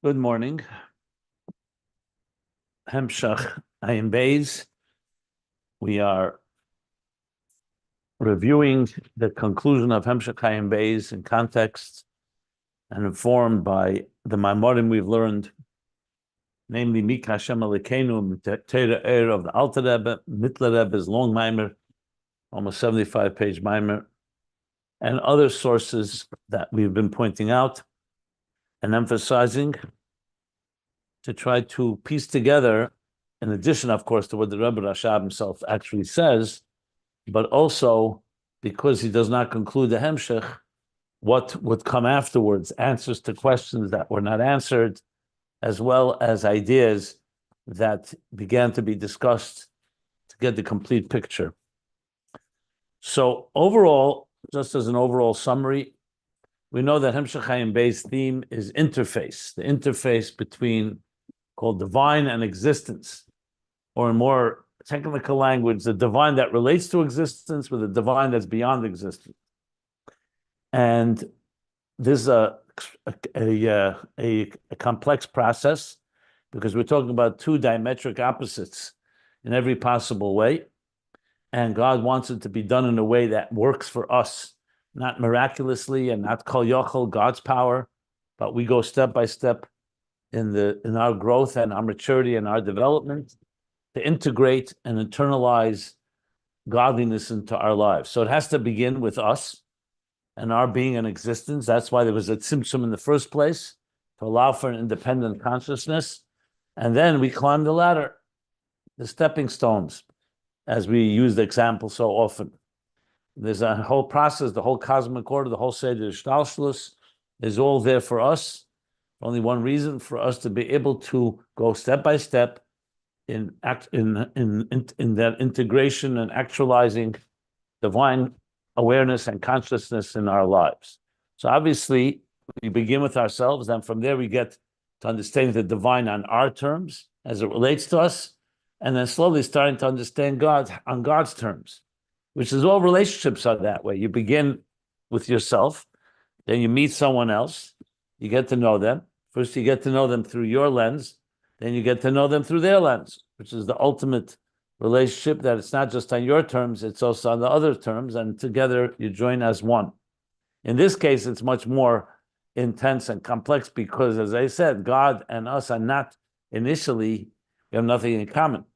Good morning. Hemshach Ayin Beis. We are reviewing the conclusion of Hemshach Ayin Beis in context and informed by the Maimorim we've learned, namely Mik Hashem Elokeinu, Teira Er of the Alter Rebbe, Mittler Rebbe's long Maimer, almost 75-page Maimer, and other sources that we've been pointing out and emphasizing to try to piece together, in addition, of course, to what the Rebbe Rashab himself actually says, but also because he does not conclude the Hemshech, what would come afterwards, answers to questions that were not answered, as well as ideas that began to be discussed to get the complete picture. So overall, just as an overall summary, we know that Hemshech Ayin Beis' theme is interface, the interface between called divine and existence, or in more technical language, the divine that relates to existence with the divine that's beyond existence. And this is a complex process because we're talking about two diametric opposites in every possible way. And God wants it to be done in a way that works for us, not miraculously and not kol yochel, God's power, but we go step by step in our growth and our maturity and our development to integrate and internalize godliness into our lives. So it has to begin with us and our being in existence. That's why there was a tzimtzum in the first place, to allow for an independent consciousness. And then we climb the ladder, the stepping stones, as we use the example so often. There's a whole process, the whole cosmic order, the whole Seder Shtalshlus is all there for us. Only one reason, for us to be able to go step by step in that integration and actualizing divine awareness and consciousness in our lives. So obviously, we begin with ourselves, and from there we get to understanding the divine on our terms as it relates to us, and then slowly starting to understand God on God's terms, which is all relationships are that way. You begin with yourself, then you meet someone else, you get to know them. First, you get to know them through your lens, then you get to know them through their lens, which is the ultimate relationship, that it's not just on your terms, it's also on the other terms, and together you join as one. In this case, it's much more intense and complex because, as I said, God and us are not initially, we have nothing in common.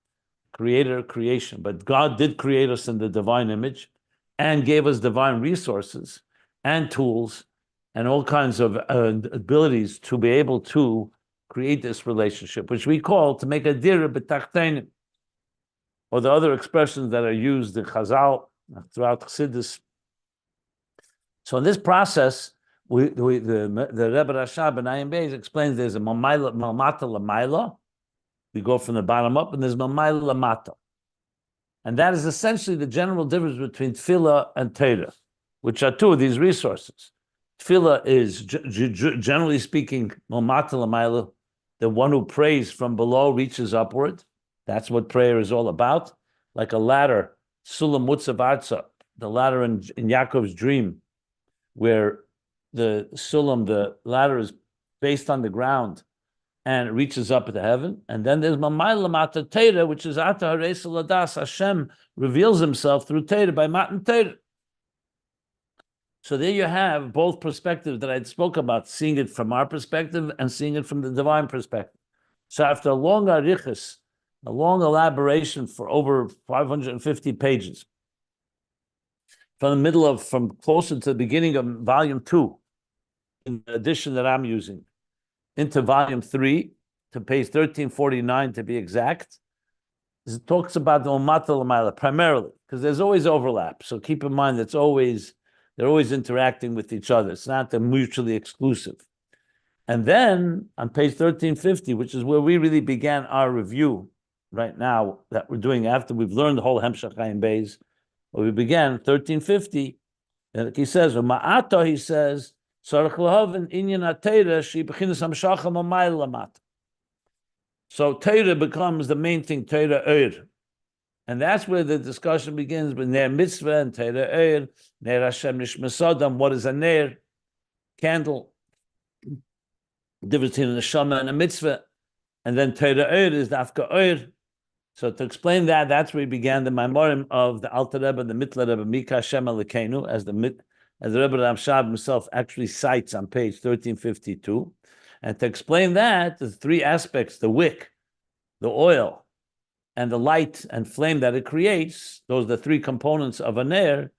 Creator, creation. But God did create us in the divine image and gave us divine resources and tools and all kinds of abilities to be able to create this relationship, which we call to make a dira b'tachtenim, or the other expressions that are used in Chazal throughout Chassidus. So in this process, the Rebbe Rashab in Ayin Beis explains there's a malmata l'mayla. We go from the bottom up, and there's malmayla lamata. And that is essentially the general difference between tefillah and Torah, which are two of these resources. Tefillah is, generally speaking, malmata l'mayla, the one who prays from below reaches upward. That's what prayer is all about. Like a ladder, sulam mutzav arza, the ladder in Yaakov's dream, where the sulam, the ladder, is based on the ground and it reaches up to heaven. And then there's mamayla mata Torah, which is ata hareis ladas. Hashem reveals himself through Torah by matan Torah. So there you have both perspectives that I spoke about, seeing it from our perspective and seeing it from the divine perspective. So after a long arichas, a long elaboration for over 550 pages, from closer to the beginning of volume 2, in the edition that I'm using, into volume 3, to page 1349 to be exact, it talks about the Umata L'mayla primarily, because there's always overlap. So keep in mind they're always interacting with each other. It's not mutually exclusive. And then on page 1350, which is where we really began our review right now that we're doing after we've learned the whole Hemshech Ayin Beis, where we began 1350, and he says, Ma'ata, he says, so Torah becomes the main thing, Torah Eir. And that's where the discussion begins with Ner Mitzvah and Torah Eir, Ner Hashem Nishmasodam. What is a Ner? Candle. difference between a neshama and a mitzvah, and then Torah Oir is dafka Oir. So to explain that, that's where we began the Maimorim of the Alter Rebbe, the Mittler Rebbe, Mika Shem Elokeinu, as the Rebbe Ramshab himself actually cites on page 1352. And to explain that, the three aspects, the wick, the oil, and the light and flame that it creates, those are the three components of an air,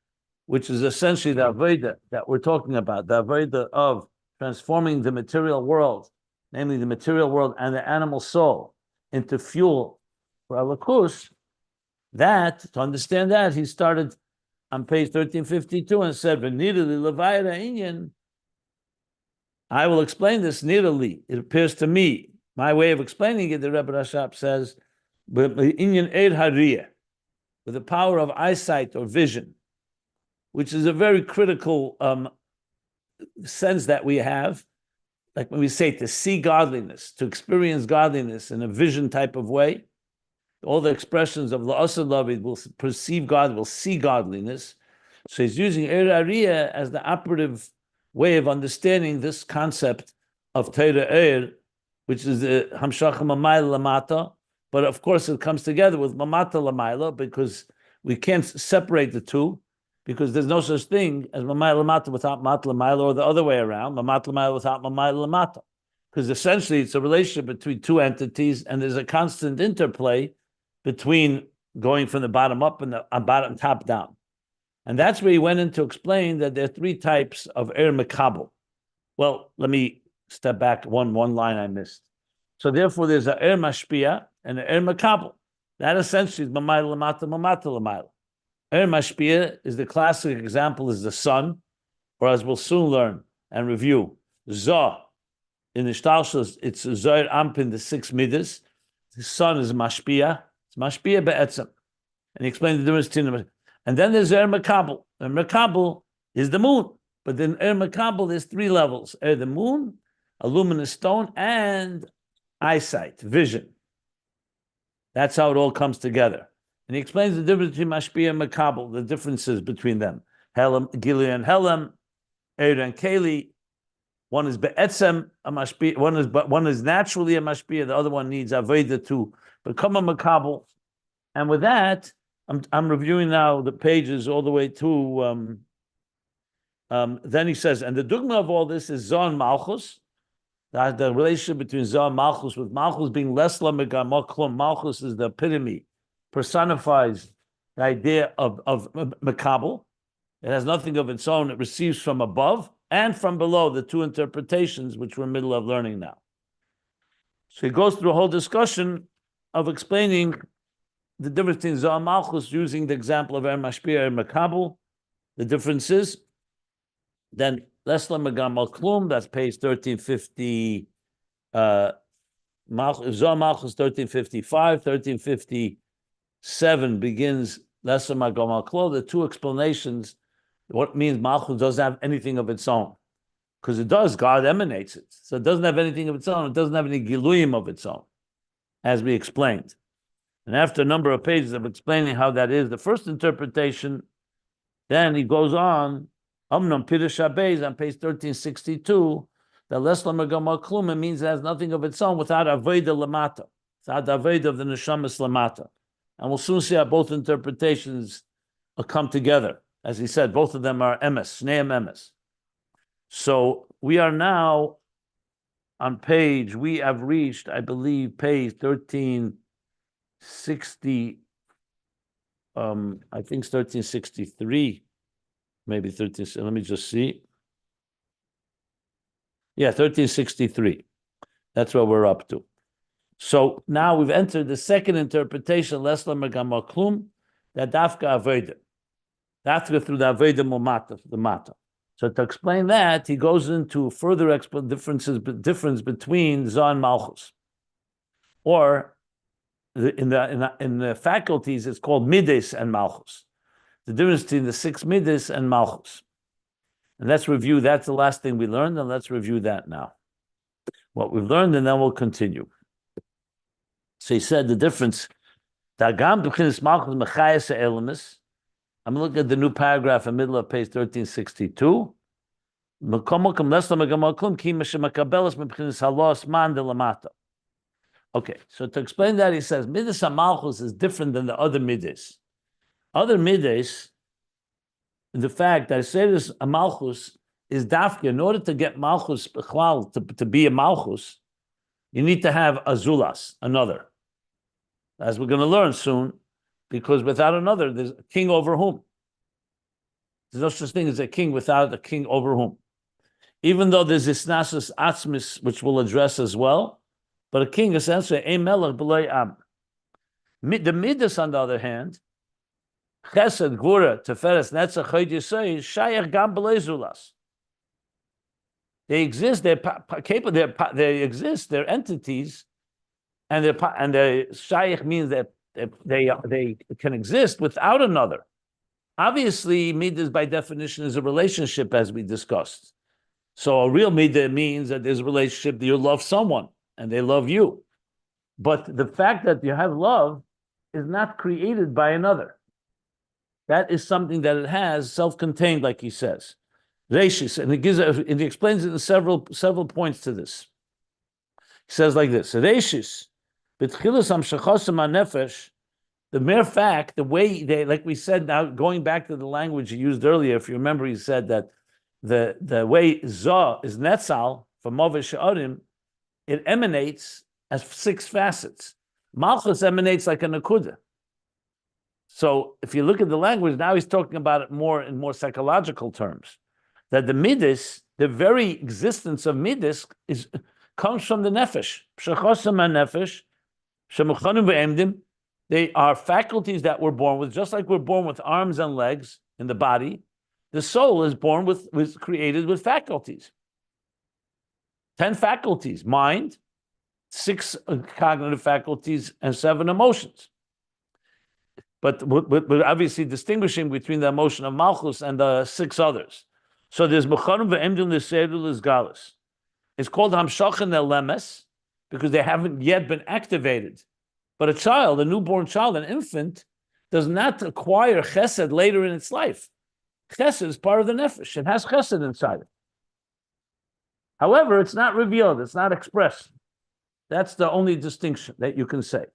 which is essentially the Avodah that we're talking about, the Avodah of transforming the material world, namely the material world and the animal soul, into fuel for Malchus. That, to understand that, he started on page 1352 and said, I will explain this nearly. It appears to me, my way of explaining it, the Rebbe Rashab says, with the power of eyesight or vision, which is a very critical sense that we have, like when we say to see godliness, to experience godliness in a vision type of way. All the expressions of La'asad Lavid will perceive God, will see godliness. So he's using Er Ariya as the operative way of understanding this concept of Torah Er, which is the Hamshach Mamayla Lamata. But of course, it comes together with Mamata Lamayla because we can't separate the two, because there's no such thing as Mamayla Lamata without Mat Lamayla, or the other way around, Mamat Lamayla without Mamayla Lamata. Because essentially it's a relationship between two entities, and there's a constant interplay between going from the bottom up and the bottom top down. And that's where he went in to explain that there are three types of Er Mekabel. Well, let me step back one line I missed. So therefore there's a Er Mashpia and an Er Mekabel. That essentially is Mamayla Lamata, Mamata Lamayla. Er Mashpia is the classic example, is the sun, or as we'll soon learn and review, Zoh. In the Shtalshus, it's Zohar Ampin, the 6 midas. The sun is Mashpia. Mashpia be'etzem. And he explained the difference between them. And then there's Er Mekabel. Er Mekabel is the moon. But then Er Mekabel, there's 3 levels. The moon, a luminous stone, and eyesight, vision. That's how it all comes together. And he explains the difference between Mashpia and Mekabel, the differences between them. Helem, Gili and Helem, Er and Keli. One is be'etzem, a Mashpia, one is naturally a Mashpia, the other one needs Aveda to become a Mekabel. And with that, I'm reviewing now the pages all the way to, then he says, and the dogma of all this is Zoh and Malchus, the relationship between Zoh and Malchus, with Malchus being less Lamegamaklum. Malchus is the epitome, personifies the idea of Mekabel. It has nothing of its own, it receives from above and from below, the two interpretations, which we're in the middle of learning now. So he goes through a whole discussion of explaining the difference between Zoh and Malchus, using the example of Er Mashpia and Mekabel, the differences. Then Lesla Megamal Klum, that's page 1350. Zoh Malchus 1355, 1357 begins Lesla Megamal Klum. The two explanations. What means Malchus doesn't have anything of its own? Because it does, God emanates it. So it doesn't have anything of its own. It doesn't have any Giluyim of its own, as we explained. And after a number of pages of explaining how that is, the first interpretation, then he goes on, Amnam Pirush HaBeis on page 1362, that Lesla Megamal Klum, it means it has nothing of its own without Aveda Lamata, without the Aveda of the Neshamas Lamata. And we'll soon see how both interpretations come together. As he said, both of them are emes, shneim emes. So we are now on page, we have reached, I believe, page 1360, I think it's 1363, maybe 13, let me just see. Yeah, 1363. That's what we're up to. So now we've entered the second interpretation, Lesla Megama Klum, that Dafka Aveda. Dafka through the Aveda Mumata, the Mata. So to explain that, he goes into further difference between Zoh and Malchus. Or in the faculties, it's called Midas and Malchus. The difference between the 6 Midas and Malchus. And let's review, that's the last thing we learned, and let's review that now. What we've learned, and then we'll continue. So he said the difference, Dagam B'chinas Malchus Mechayas Elemis. I'm looking at the new paragraph in the middle of page 1362. Okay, so to explain that, he says midas Malchus is different than the other midas. Other midas, the fact that I say this a Malchus is dafka. In order to get Malchus to be a Malchus, you need to have a Zulas, another. As we're going to learn soon, because without another, there's a king over whom. There's no such thing as a king without a king over whom. Even though there's Isnasus Atzmis, which we'll address as well, but a king essentially, a melech b'lei am. The midas, on the other hand, Chesed, Gvura, Teferes, Netzach, Chod Yisai, Shayach Gam b'lei Zulas. They exist. They're capable. They exist. They're entities, and the Shayach means that they can exist without another. Obviously, midas by definition is a relationship, as we discussed. So a real midah means that there's a relationship that you love someone and they love you. But the fact that you have love is not created by another. That is something that it has, self-contained, like he says. Reishis, and he explains it in several points to this. He says like this: Reishis, b'tchilas hamshachosem hanefesh. The mere fact, the way they, like we said, now going back to the language he used earlier, if you remember, he said that the way Zah is Netzal from Move She'arim, it emanates as 6 facets. Malchus emanates like a Nakuda. So if you look at the language, now he's talking about it more in more psychological terms. That the Midas, the very existence of Midas, comes from the Nefesh. P'shachosem HaNefesh, shemuchanim ve'emdim. They are faculties that we're born with, just like we're born with arms and legs in the body. The soul is born was created with faculties. 10 faculties: mind, 6 cognitive faculties, and 7 emotions. But we're obviously distinguishing between the emotion of Malchus and the 6 others. So there's Mechanim ve'emdim l'seirul izgalus. It's called Hamshachan Elemes because they haven't yet been activated. But a child, a newborn child, an infant, does not acquire chesed later in its life. Chesed is part of the nefesh. It has chesed inside it. However, it's not revealed. It's not expressed. That's the only distinction that you can say.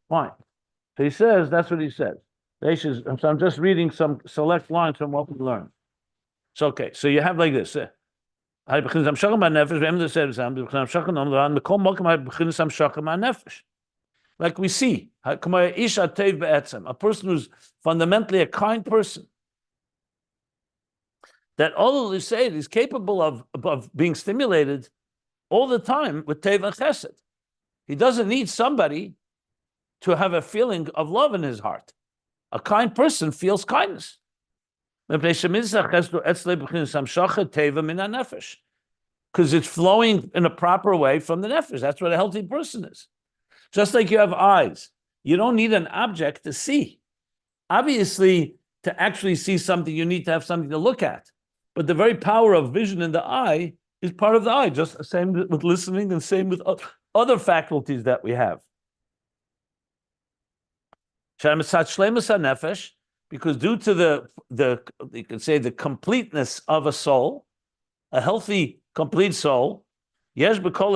Fine. So he says, that's what he says. So I'm just reading some select lines from what we learned. So, okay. So you have like this. Like we see, a person who's fundamentally a kind person, that all of say is capable of being stimulated all the time with Tev and Chesed. He doesn't need somebody to have a feeling of love in his heart. A kind person feels kindness. Because it's flowing in a proper way from the nefesh. That's what a healthy person is. Just like you have eyes, you don't need an object to see. Obviously, to actually see something, you need to have something to look at. But the very power of vision in the eye is part of the eye, just the same with listening and same with other faculties that we have. Because due to the you could say the completeness of a soul, a healthy, complete soul, everyone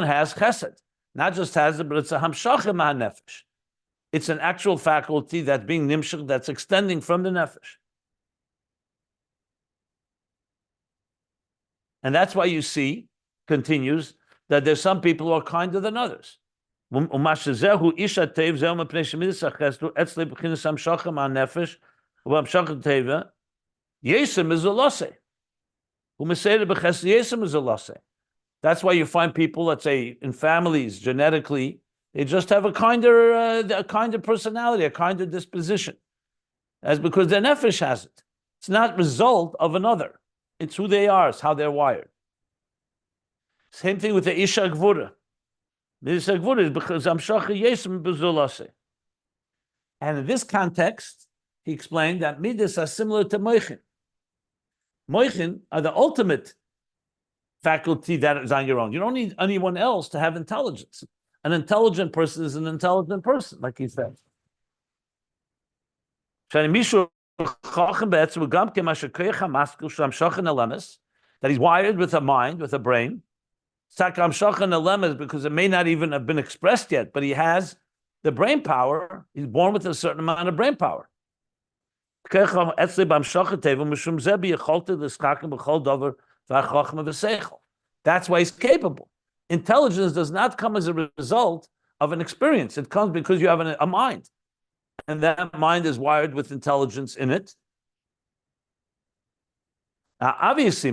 has chesed. Not just has it, but it's a hamshachim ha'nefesh. It's an actual faculty that's being nimshach, that's extending from the nefesh. And that's why you see, continues, that there's some people who are kinder than others. But that's why you find people, let's say, in families, genetically, they just have a kinder personality, a kinder disposition. That's because their nefesh has it. It's not result of another. It's who they are. It's how they're wired. Same thing with the Isha Gvura. The Isha Gvura is because Amshacha Yesem B'Zulase. And in this context, he explained that Midas are similar to Moichin. Moichin are the ultimate faculty that is on your own. You don't need anyone else to have intelligence. An intelligent person is an intelligent person, like he said. that he's wired with a mind, with a brain. Because it may not even have been expressed yet, but he has the brain power. He's born with a certain amount of brain power. That's why he's capable. Intelligence does not come as a result of an experience. It comes because you have a mind. And that mind is wired with intelligence in it. Obviously,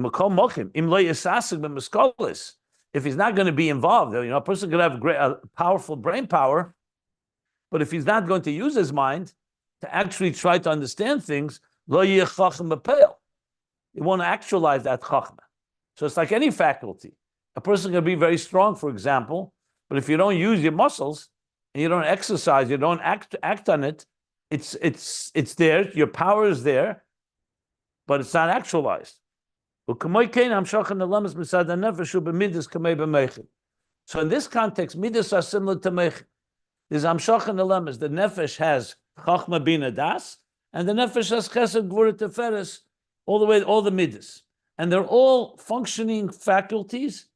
if he's not going to be involved, a person could have a powerful brain power, but if he's not going to use his mind to actually try to understand things, he won't actualize that chachma. So it's like any faculty. A person can be very strong, for example, but if you don't use your muscles and you don't exercise, you don't act on it, it's there, your power is there, but it's not actualized. So in this context, midas are similar to mech. There's amshach and alemas. The nefesh has chachma bina das, and the nefesh has chesed gvura teferes, all the midas, and they're all functioning faculties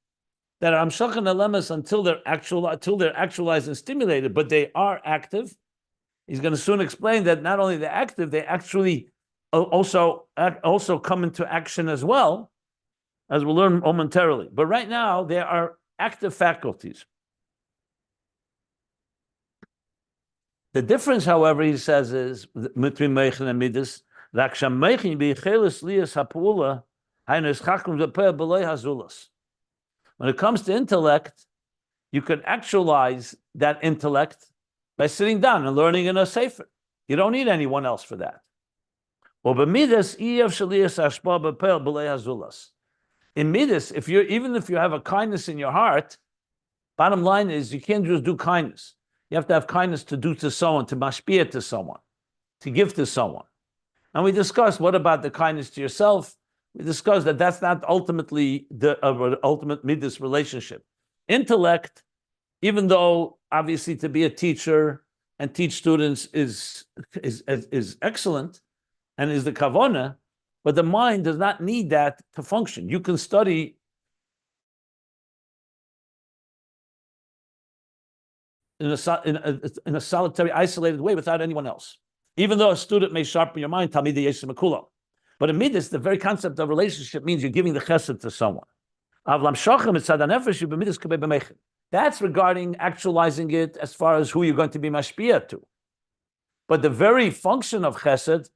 that are amshach and alemas until they're actualized and stimulated, but they are active. He's going to soon explain that not only they're active, they actually also come into action as well, as we'll learn momentarily. But right now, they are active faculties. The difference, however, he says, is between Meichen and Midas. When it comes to intellect, you can actualize that intellect by sitting down and learning in a sefer. You don't need anyone else for that. In Midas, even if you have a kindness in your heart, bottom line is you can't just do kindness. You have to have kindness to do to someone, to mashpia to someone, to give to someone. And we discussed, what about the kindness to yourself? We discussed that that's not ultimately the ultimate midas relationship. Intellect, even though obviously to be a teacher and teach students is excellent and is the kavona, but the mind does not need that to function. You can study in a solitary, isolated way without anyone else. Even though a student may sharpen your mind, talmidei yeshem mekulo. But in midas, the very concept of relationship means you're giving the chesed to someone. That's regarding actualizing it as far as who you're going to be mashpia to. But the very function of chesed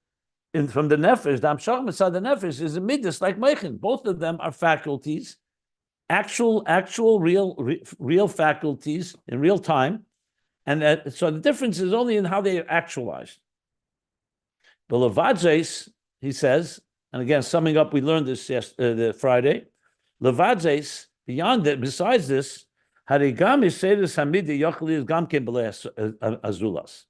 from the nefesh, the amshach mitzad the nefesh, is a midas like meichen. Both of them are faculties, actual real faculties in real time, and so the difference is only in how they are actualized. The levadzes, he says, and again summing up, we learned this the Friday. Levadzes, beyond it, besides this, harigam yisedes hamidi yochli is gamken azulas.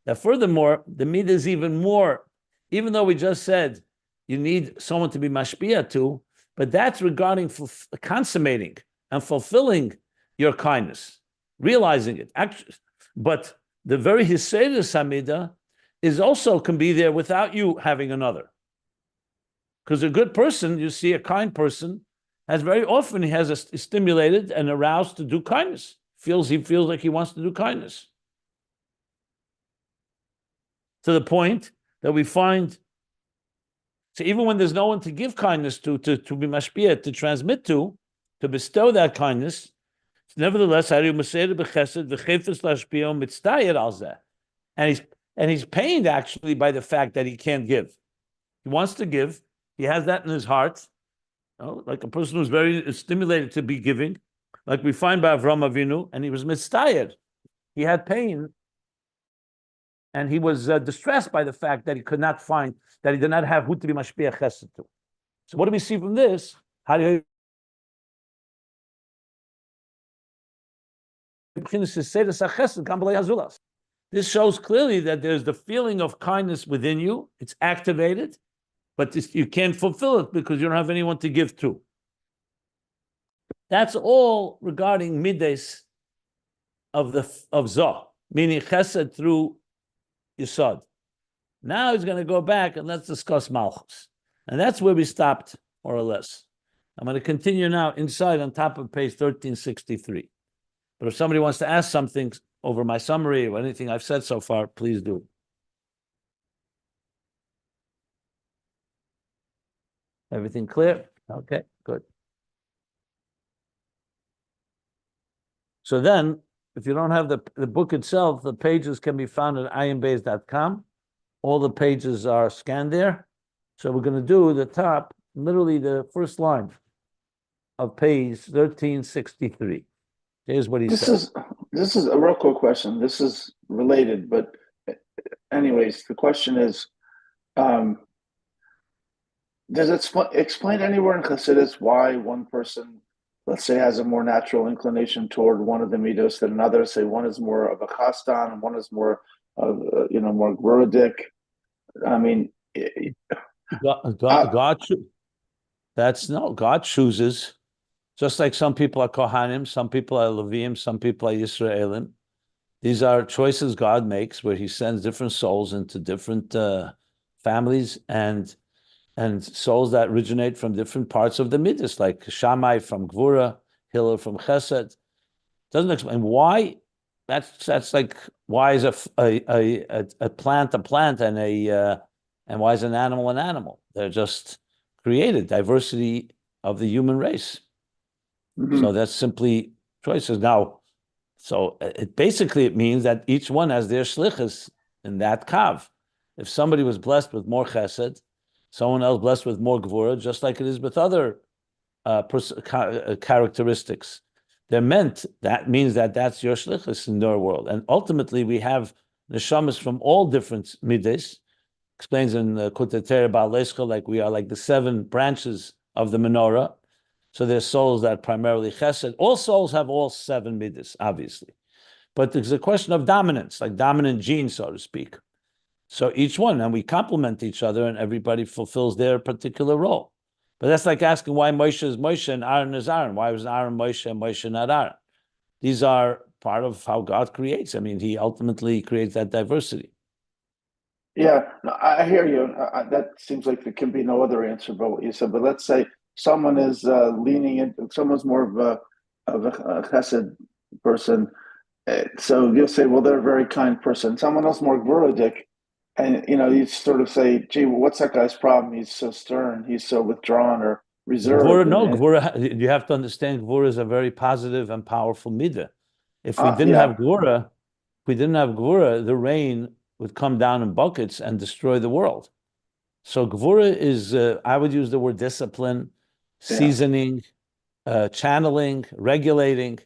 Now, furthermore, the midah is even more. Even though we just said you need someone to be mashpia to, but that's regarding consummating and fulfilling your kindness, realizing it. But the very hisedes hamida is also can be there without you having another. Because a good person, you see, a kind person, has very often is stimulated and aroused to do kindness. He feels like he wants to do kindness. To the point that we find, so even when there's no one to give kindness to be mashpia, to transmit to bestow that kindness, nevertheless, and he's pained actually by the fact that he can't give. He wants to give. He has that in his heart, like a person who's very stimulated to be giving, like we find by Avraham Avinu, and he was mitztayed. He had pain. And he was distressed by the fact that he could not find, that he did not have who to be mashpia chesed to. So what do we see from this? This shows clearly that there's the feeling of kindness within you. It's activated, but you can't fulfill it because you don't have anyone to give to. That's all regarding midas of Zoh, meaning chesed through Yisod. Now he's going to go back and let's discuss Malchus. And that's where we stopped, more or less. I'm going to continue now inside on top of page 1363. But if somebody wants to ask something over my summary or anything I've said so far, please do. Everything clear? Okay, good. So then, if you don't have the book itself, the pages can be found at ayinbeis.com. All the pages are scanned there. So we're going to do the top, literally the first line of page 1363. Here's what he says. This is a real quick question. This is related, but anyways, the question is, does it explain anywhere in Chassidus why one person, let's say, has a more natural inclination toward one of the midos than another? Say one is more of a chastan and one is more of more gvuridic. I mean, God chooses. Just like some people are Kohanim, some people are Leviim, some people are Yisraelim. These are choices God makes where he sends different souls into different families and souls that originate from different parts of the Midas, like Shammai from Gvura, Hillel from Chesed. Doesn't explain why. That's like why is a plant a plant and why is an animal an animal? They're just created, diversity of the human race. Mm-hmm. So that's simply choices. Now, so it means that each one has their shlichus in that kav. If somebody was blessed with more chesed, someone else blessed with more gvura, just like it is with other characteristics. They're meant, that means that that's your shlichus in your world. And ultimately, we have neshamas from all different midas. Explains in Kuteter Ba'alescha, like we are like the 7 branches of the menorah. So there's souls that primarily chesed. All souls have all 7 midas, obviously. But there's a question of dominance, like dominant genes, so to speak. So each one, and we complement each other, and everybody fulfills their particular role. But that's like asking why Moshe is Moshe and Aaron is Aaron. Why was Aaron Moshe and Moshe not Aaron? These are part of how God creates. I mean, he ultimately creates that diversity. Yeah, no, I hear you. That seems like there can be no other answer but what you said. But let's say someone is leaning in, someone's more of a chesed person. So you'll say, well, they're a very kind person. Someone else more gvuridic, and you sort of say, gee, well, what's that guy's problem? He's so stern. He's so withdrawn or reserved. Gvura, you have to understand Gvura is a very positive and powerful midah. If we didn't have Gvura, the rain would come down in buckets and destroy the world. So Gvura is, I would use the word discipline, seasoning, channeling, regulating.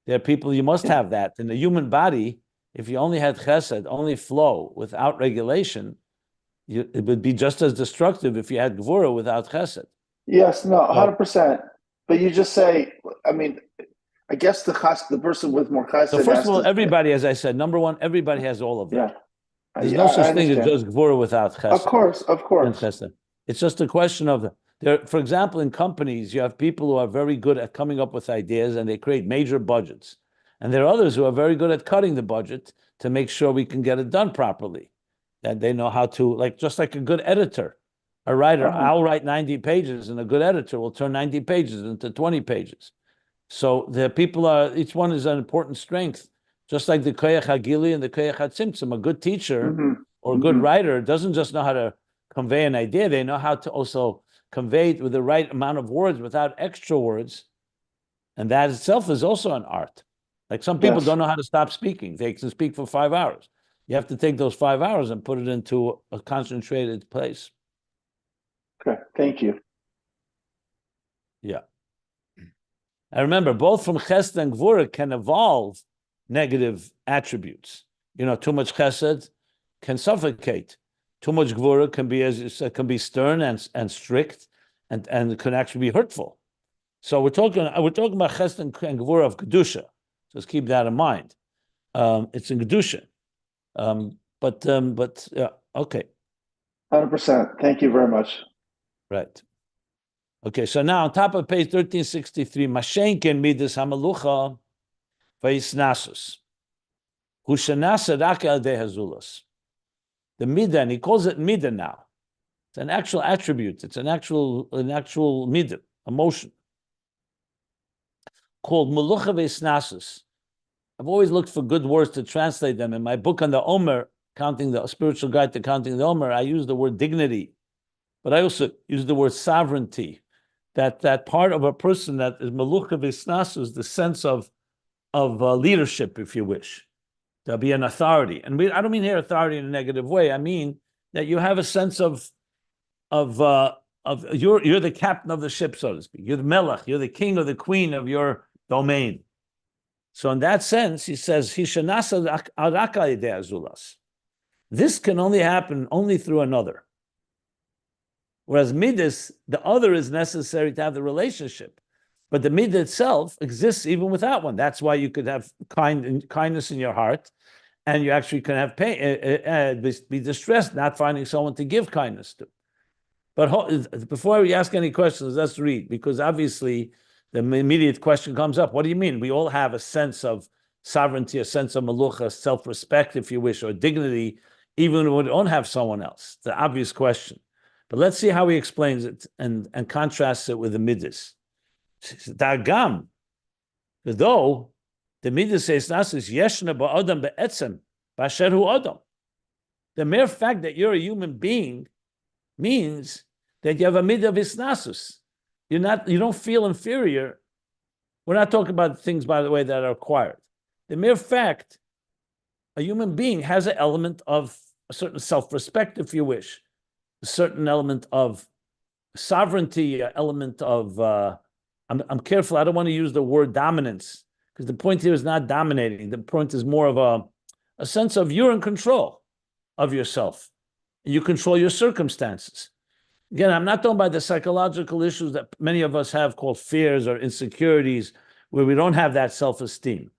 There are people, you must have that. In the human body, if you only had chesed, only flow, without regulation, it would be just as destructive if you had Gvura without chesed. Yes, no, 100%. But you just say, I mean, I guess the person with more chesed. So first of all, everybody, as I said, number one, everybody has all of them. Yeah. There's no such thing as just Gvura without chesed. Of course. It's just a question of for example, in companies, you have people who are very good at coming up with ideas and they create major budgets. And there are others who are very good at cutting the budget to make sure we can get it done properly. That they know how to, just like a good editor, a writer. I'll write 90 pages and a good editor will turn 90 pages into 20 pages. So the people each one is an important strength. Just like the koyach hagili and the koyach hatzimtzum, a good teacher or a good writer doesn't just know how to convey an idea; they know how to also convey it with the right amount of words without extra words, and that itself is also an art. Like some people don't know how to stop speaking; they can speak for 5 hours. You have to take those 5 hours and put it into a concentrated place. Okay, thank you. Yeah, I remember both from chesed and gvura can evolve negative attributes. Too much chesed can suffocate. Too much gvura can be, as you said, can be stern and strict, and can actually be hurtful. So we're talking about chesed and gvura of kedusha. Just keep that in mind. It's in kedusha. But yeah, okay. 100%. Thank you very much. Right. Okay, so now on top of page 1363, Mashenkin midas hamalucha vayisnasus. Hushanasa rak al dehazulas. the midah, and he calls it midah now. It's an actual attribute. It's an actual midah, emotion, called melucha ve'isnasus. I've always looked for good words to translate them. In my book on the Omer, counting the spiritual guide to counting the Omer, I use the word dignity, but I also use the word sovereignty. That part of a person that is melucha ve'isnasus, the sense of leadership, if you wish, to be an authority. And I don't mean here authority in a negative way. I mean that you have a sense of you're the captain of the ship, so to speak. You're the melech. You're the king or the queen of your domain. So in that sense, he says, "Hishanasa araka idei azulas." This can only happen only through another. Whereas midas, the other is necessary to have the relationship, but the midah itself exists even without one. That's why you could have kindness in your heart, and you actually can have pain, be distressed not finding someone to give kindness to. But before we ask any questions, let's read, because obviously the immediate question comes up. What do you mean? We all have a sense of sovereignty, a sense of melucha, self-respect, if you wish, or dignity, even when we don't have someone else. The obvious question. But let's see how he explains it and contrasts it with the midas. Dagam, though the midas says nasis yeshna ba'adam be'etzem ba'asher hu adam. The mere fact that you're a human being means that you have a midah of isnasus. You don't feel inferior. We're not talking about things, by the way, that are acquired. The mere fact a human being has an element of a certain self-respect, if you wish, a certain element of sovereignty, an element of I'm careful, I don't want to use the word dominance, because the point here is not dominating. The point is more of a sense of you're in control of yourself. You control your circumstances. Again, I'm not talking about the psychological issues that many of us have called fears or insecurities, where we don't have that self-esteem.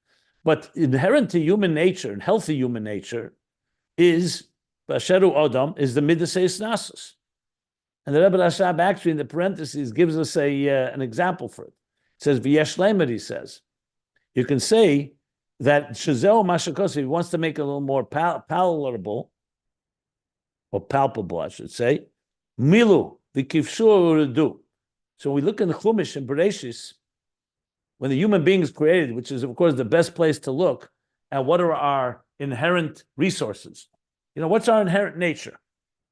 But inherent to human nature and healthy human nature is, Basheru Adam, is the midas nasus. And the Rebbe Rashab actually in the parentheses gives us an example for it. It says, V'yesh lemer, he says. You can say that Shazeo Mashakos, he wants to make it a little more palatable, or palpable, I should say. Milu, the kivshu urudu. So we look in the Chumash and Bereshis, when the human being is created, which is, of course, the best place to look at what are our inherent resources. What's our inherent nature?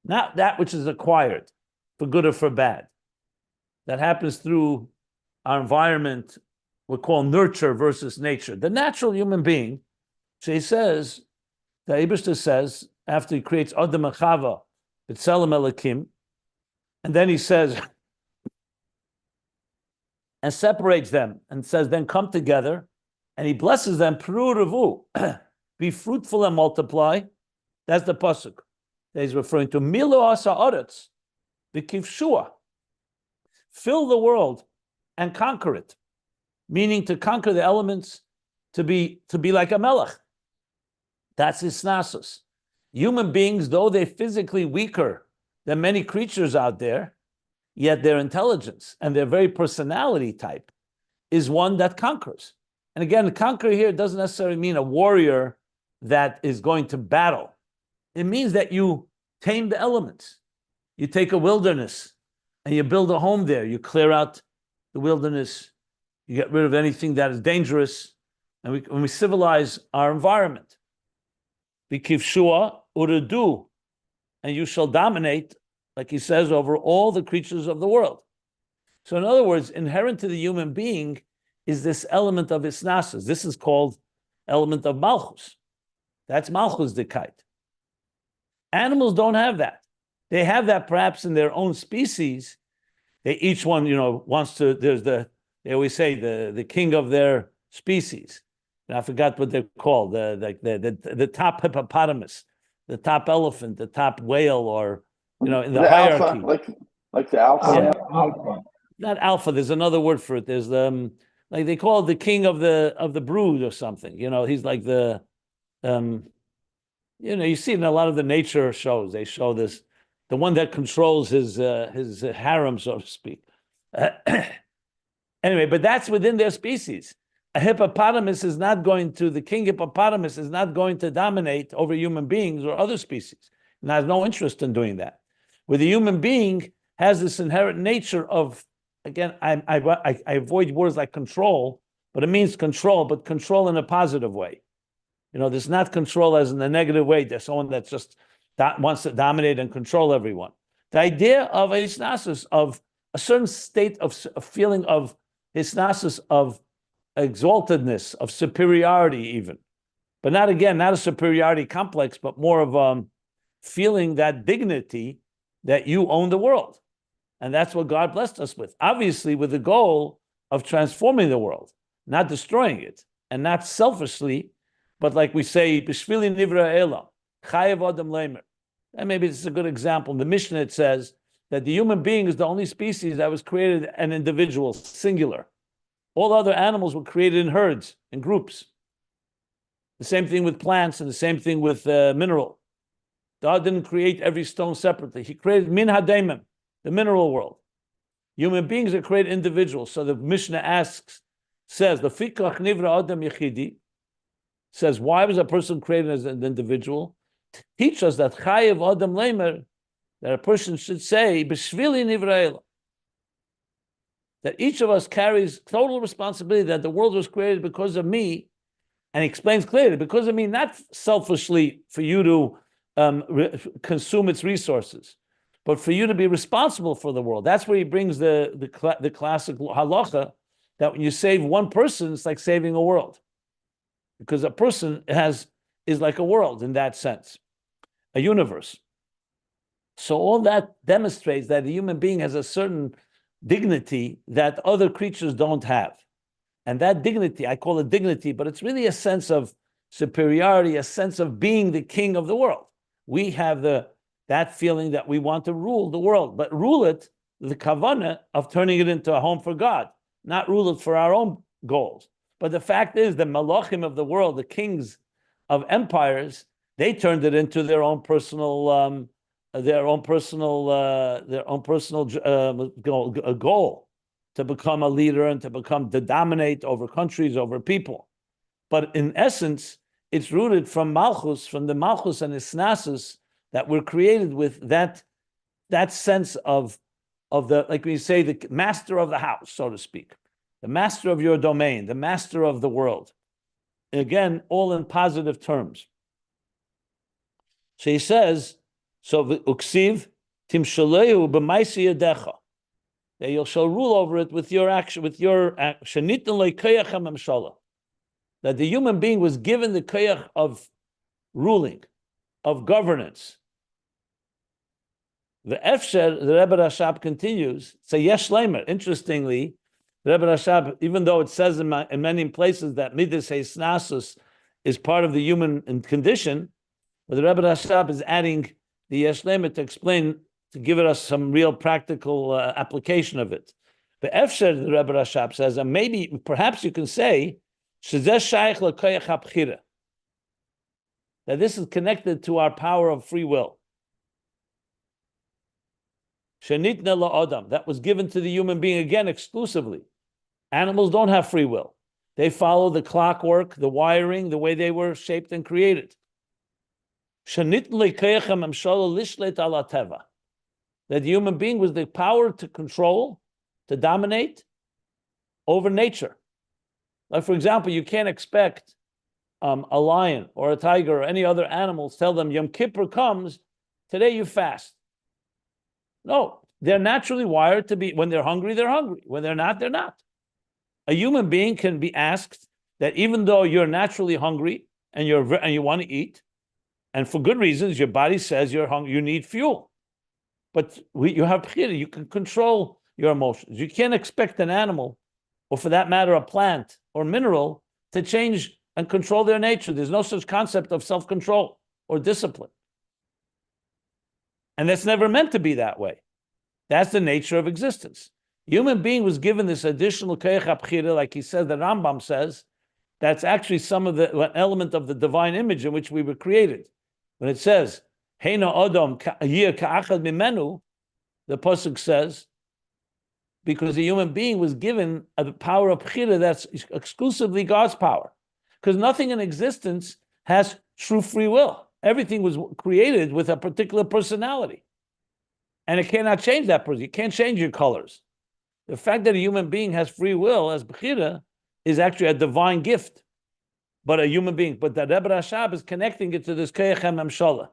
Not that which is acquired, for good or for bad. That happens through our environment, we call nurture versus nature. The natural human being, so he says, the Eibishter says, after he creates Adam and Chava, B'Tselem Elokim, and then he says, and separates them, and says, then come together, and he blesses them, Peru Revu, be fruitful and multiply. That's the pasuk that he's referring to. Milo asa aretz, b'kivshua, fill the world and conquer it, meaning to conquer the elements, to be like a melech. That's isnasus. Human beings, though they're physically weaker than many creatures out there, yet their intelligence and their very personality type is one that conquers. And again, conquer here doesn't necessarily mean a warrior that is going to battle. It means that you tame the elements. You take a wilderness and you build a home there. You clear out the wilderness. You get rid of anything that is dangerous. And when we civilize our environment, B'kivshua urudu, and you shall dominate, like he says, over all the creatures of the world. So in other words, inherent to the human being is this element of isnasas. This is called element of Malchus. That's Malchus dekait. Animals don't have that. They have that perhaps in their own species. Each one, wants to, they always say the king of their species. And I forgot what they're called, the top hippopotamus, the top elephant, the top whale, or, in the hierarchy. Alpha, like the alpha. Yeah. Not alpha, there's another word for it. There's like they call it the king of the brood or something. He's like the, you see it in a lot of the nature shows. They show this, the one that controls his harem, so to speak. Anyway, but that's within their species. A hippopotamus is not going to, the king hippopotamus is not going to dominate over human beings or other species. and has no interest in doing that. Where the human being has this inherent nature of, again, I avoid words like control, but it means control, but control in a positive way. There's not control as in a negative way. There's someone that's just wants to dominate and control everyone. The idea of hisnasus, of a certain state of a feeling of hisnasus, of exaltedness, of superiority even. But not a superiority complex, but more of feeling that dignity that you own the world. And that's what God blessed us with. Obviously, with the goal of transforming the world, not destroying it, and not selfishly, but like we say, B'shvili nivra elam, chayev adam leimer. And maybe this is a good example. In the Mishnah, it says that the human being is the only species that was created an individual, singular. All other animals were created in herds, in groups. The same thing with plants and the same thing with mineral. God didn't create every stone separately. He created min hademim, the mineral world. Human beings are created individuals. So the Mishnah says, the fikach nivra adam yechidi, says, why was a person created as an individual? Teach us that chayev adam leimer, that a person should say, b'shvili nivra elam, that each of us carries total responsibility, that the world was created because of me, and he explains clearly, because of me, not selfishly for you to consume its resources, but for you to be responsible for the world. That's where he brings the classic halacha, that when you save one person, it's like saving a world. Because a person is like a world in that sense, a universe. So all that demonstrates that the human being has a certain dignity that other creatures don't have. And that dignity, I call it dignity, but it's really a sense of superiority, a sense of being the king of the world. We have that feeling that we want to rule the world, but rule it, the kavanah of turning it into a home for God, not rule it for our own goals. But the fact is, the malachim of the world, the kings of empires, they turned it into their own personal goal to become a leader and to dominate over countries, over people. But in essence, it's rooted from Malchus, from the Malchus and Isnasus that were created with that sense of the, like we say, the master of the house, so to speak, the master of your domain, the master of the world. Again, all in positive terms. So he says, so uksiv timshaleu b'maisi yadecha, that you shall rule over it with your action, that the human being was given the koyach of ruling, of governance. The Efsher, the Rebbe Rashab continues, say yesh leimer. Interestingly, the Rebbe Rashab, even though it says in many places that midas heisnasus is part of the human condition, but the Rebbe Rashab is adding the yesh leimer to explain, to give us some real practical application of it. The Efsher, the Rebbe Rashab says, and maybe, perhaps you can say, that this is connected to our power of free will. Shenitna la'adam, that was given to the human being, again, exclusively. Animals don't have free will. They follow the clockwork, the wiring, the way they were shaped and created. That the human being was the power to control, to dominate over nature. Like, for example, you can't expect a lion or a tiger or any other animals, tell them Yom Kippur comes, today you fast. No, they're naturally wired to be, when they're hungry, they're hungry. When they're not, they're not. A human being can be asked that even though you're naturally hungry and you want to eat, and for good reasons, your body says you're hungry, you need fuel. But you have bchira, you can control your emotions. You can't expect an animal, or for that matter, a plant or mineral, to change and control their nature. There's no such concept of self-control or discipline. And that's never meant to be that way. That's the nature of existence. Human being was given this additional koyach bchira, like he says, the Rambam says, that's actually some of the an element of the divine image in which we were created. When it says, Heina Adam yeh ka'achad mimenu, the pasuk says, because the human being was given a power of bchira that's exclusively God's power. Because nothing in existence has true free will. Everything was created with a particular personality. And it cannot change that person. You can't change your colors. The fact that a human being has free will as Bechira is actually a divine gift. But a human being, but the Rebbe Rashab is connecting it to this Koyach HaMemshala.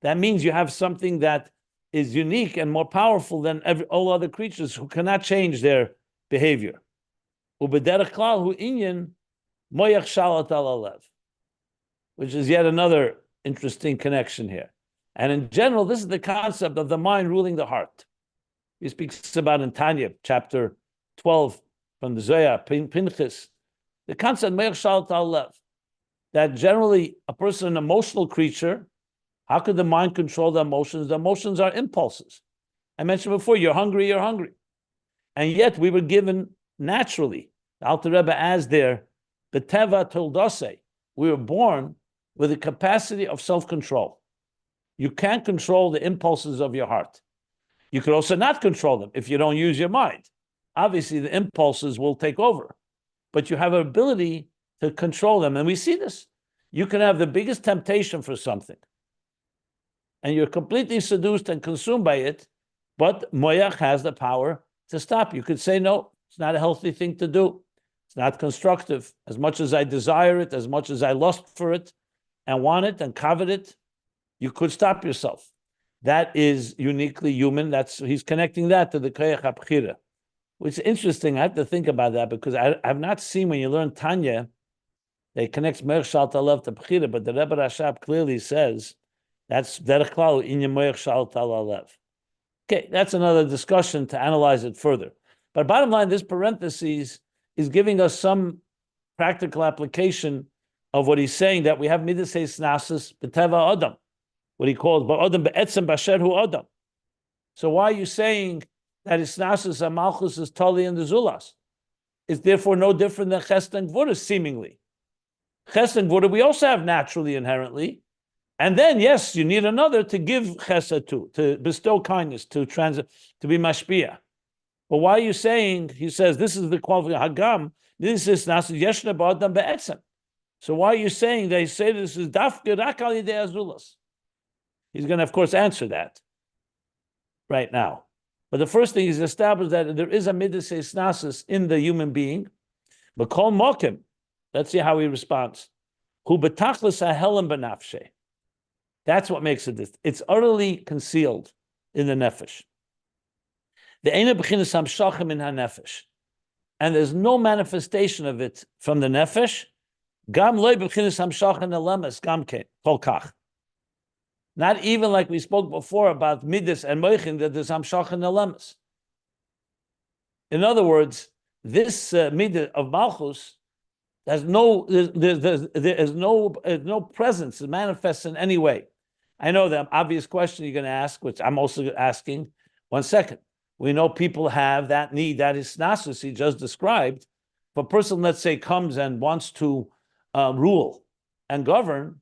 That means you have something that is unique and more powerful than all other creatures who cannot change their behavior. Ubederech klal hu inyan moyach shalat al alev, which is yet another interesting connection here. And in general, this is the concept of the mind ruling the heart. He speaks about in Tanya, chapter 12 from the Zohar, Pinchas, the concept moyach shalat al alev, that generally a person, an emotional creature, how could the mind control the emotions? The emotions are impulses. I mentioned before, you're hungry, you're hungry. And yet we were given naturally, the Alter Rebbe as there, B'teva Toldase, we were born with the capacity of self-control. You can't control the impulses of your heart. You could also not control them if you don't use your mind. Obviously, the impulses will take over, but you have an ability to control them. And we see this. You can have the biggest temptation for something, and you're completely seduced and consumed by it, but Moyach has the power to stop. You could say, no, it's not a healthy thing to do. It's not constructive. As much as I desire it, as much as I lust for it and want it and covet it, you could stop yourself. That is uniquely human. He's connecting that to the Koyach HaBechira, which is interesting. I have to think about that because I have not seen when you learn Tanya, they connect Moyach Shal Talav to Bechira, but the Rebbe Rashab clearly says that's Derech Klal in Moyach Shal Talav. Okay, that's another discussion to analyze it further. But bottom line, this parenthesis is giving us some practical application of what he's saying, that we have midas snasis b'teva adam, what he calls ba'adam be'etzem b'asher hu adam. So why are you saying that snasis and Malchus is tali and the zulas? It's therefore no different than chesed and gvura, seemingly. Chesed and gvura we also have naturally, inherently. And then, yes, you need another to give chesed to bestow kindness, to be mashpia. But why are you saying, he says, this is the qualification, hagam, this is nasid yeshna ba'adam be'etzem. So why are you saying they say this is dafke rak al yidei azulas? He's going to, of course, answer that right now. But the first thing is established that there is a midas nasis in the human being. But kol mokim, let's see how he responds. Hu betachlis hahelim benafshe. That's what makes it. It's utterly concealed in the nefesh. The eina b'chinas hamshachim in hanefesh, and there's no manifestation of it from the nefesh. Gam loy b'chinas hamshachim elemes gam kol kach. Not even like we spoke before about midas and moichin, that there's hamshachim elemes. In other words, this midah of Malchus has there's no presence. It manifests in any way. I know the obvious question you're going to ask, which I'm also asking. 1 second. We know people have that need, that is nasus he just described. If a person, let's say, comes and wants to rule and govern,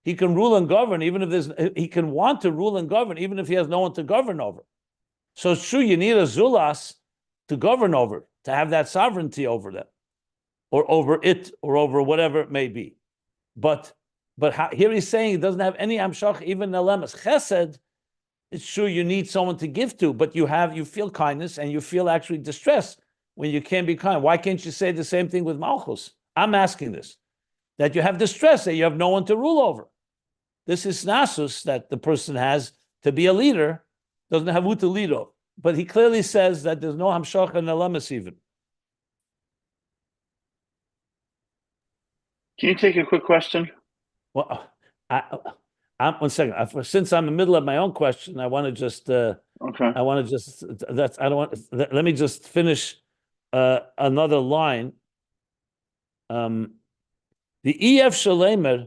he can rule and govern even if he can want to rule and govern even if he has no one to govern over. So it's true, you need a zulas to govern over, to have that sovereignty over them, or over it, or over whatever it may be. But here he's saying it doesn't have any amshach, even nelemas. Chesed, it's true you need someone to give to, but you feel kindness and you feel actually distress when you can't be kind. Why can't you say the same thing with Malchus? I'm asking this, that you have distress, that you have no one to rule over. This is nasus that the person has to be a leader, doesn't have who to lead over. But he clearly says that there's no hamshach and nelemas even. Can you take a quick question? Well, I'm 1 second. Since I'm in the middle of my own question, I want to just. Okay. I want to just. That's. I don't want. Let me just finish another line. The ef shalemer,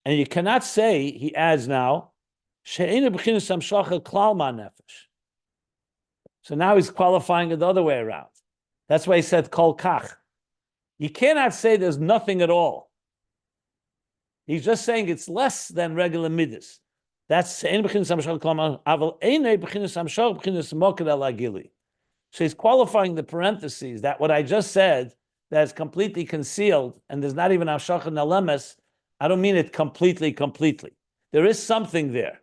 and you cannot say. He adds now. She'ena b'chinas hamshacha klal ma nefesh. So now he's qualifying it the other way around. That's why he said kol kach. You cannot say there's nothing at all. He's just saying it's less than regular midas. That's so he's qualifying the parentheses that what I just said, that's completely concealed and there's not even hamshach nalemes. I don't mean it completely. There is something there.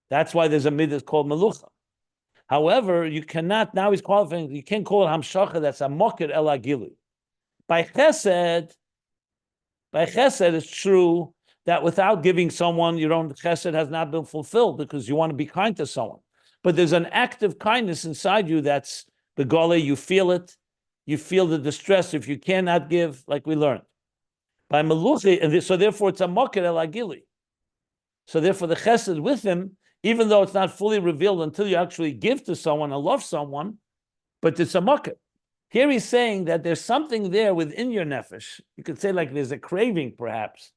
That's why there's a midah called melucha. However, you cannot, now he's qualifying, you can't call it hamshacha, that's a mokir el agili. By chesed, it's true that without giving someone, your own chesed has not been fulfilled because you want to be kind to someone. But there's an active kindness inside you that's the gole, you feel it, you feel the distress if you cannot give, like we learned. By meluchi, and so therefore it's a mokir el agili. So therefore the chesed with him, even though it's not fully revealed until you actually give to someone and love someone, but it's a mokir. Here he's saying that there's something there within your nefesh. You could say like there's a craving, perhaps.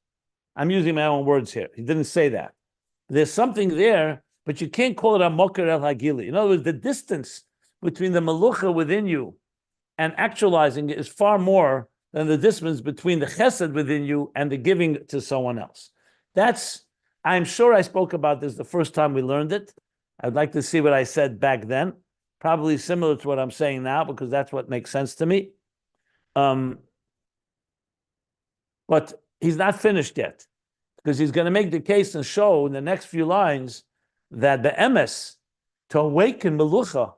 I'm using my own words here. He didn't say that. There's something there, but you can't call it a mokir el hagili. In other words, the distance between the melucha within you and actualizing it is far more than the distance between the chesed within you and the giving to someone else. I'm sure I spoke about this the first time we learned it. I'd like to see what I said back then. Probably similar to what I'm saying now, because that's what makes sense to me. But he's not finished yet, because he's going to make the case and show in the next few lines that the emes, to awaken melucha,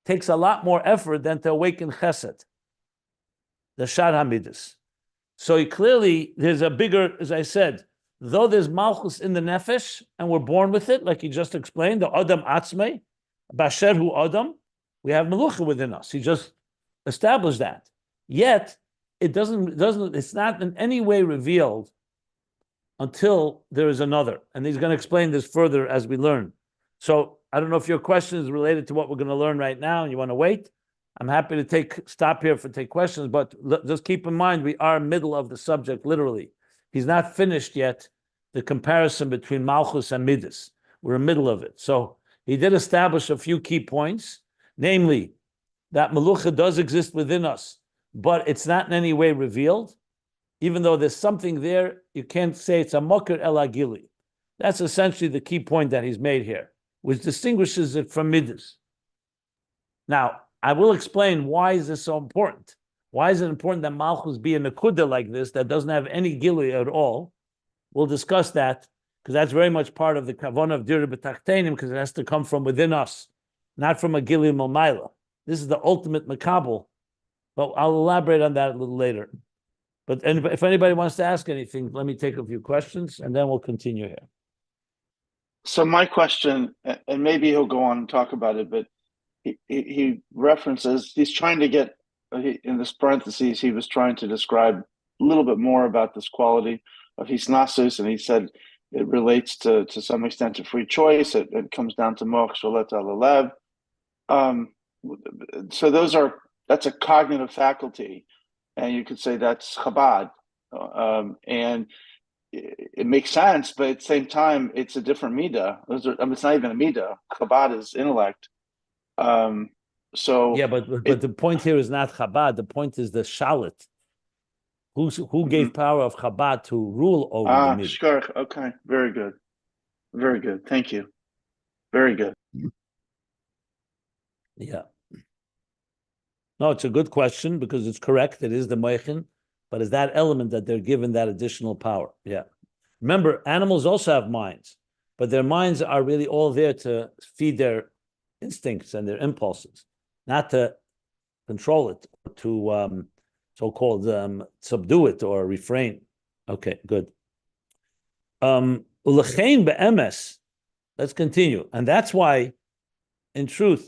takes a lot more effort than to awaken chesed, the shad hamidus. So there's a bigger, as I said, though there's Malchus in the nefesh, and we're born with it, like he just explained, the Adam Atzmei, Basher hu Adam, we have Melucha within us. He just established that. Yet, it's not in any way revealed until there is another. And he's going to explain this further as we learn. So, I don't know if your question is related to what we're going to learn right now, and you want to wait. I'm happy to stop here for take questions, but just keep in mind, we are middle of the subject, literally. He's not finished yet, the comparison between Malchus and Midas. We're in the middle of it. So he did establish a few key points, namely that Melucha does exist within us, but it's not in any way revealed. Even though there's something there, you can't say it's a mokir el agili. That's essentially the key point that he's made here, which distinguishes it from Midas. Now, I will explain why is this so important. Why is it important that Malchus be a nekuda like this that doesn't have any gili at all? We'll discuss that, because that's very much part of the kavanah of dira b'tachtenim, because it has to come from within us, not from a gili malmaila. This is the ultimate makabel, but I'll elaborate on that a little later. But if anybody wants to ask anything, let me take a few questions, and then we'll continue here. So my question, and maybe he'll go on and talk about it, but he references, he's trying to get, in this parentheses, he was trying to describe a little bit more about this quality of hisnasus, and he said it relates to some extent to free choice. It comes down to moch sholet alalev. So that's a cognitive faculty, and you could say that's Chabad, and it makes sense, but at the same time, it's a different midah. It's not even a midah. Chabad is intellect. So yeah, but the point here is not Chabad. The point is the shalit. Who gave power of Chabad to rule over the midah? Sure. Okay. Very good. Very good. Thank you. Very good. Yeah. No, it's a good question, because it's correct. It is the moichin, but it's that element that they're given that additional power. Yeah. Remember, animals also have minds, but their minds are really all there to feed their instincts and their impulses, not to control it, to so-called subdue it or refrain. Okay, good. Ulechein be'emes. Let's continue, and that's why, in truth,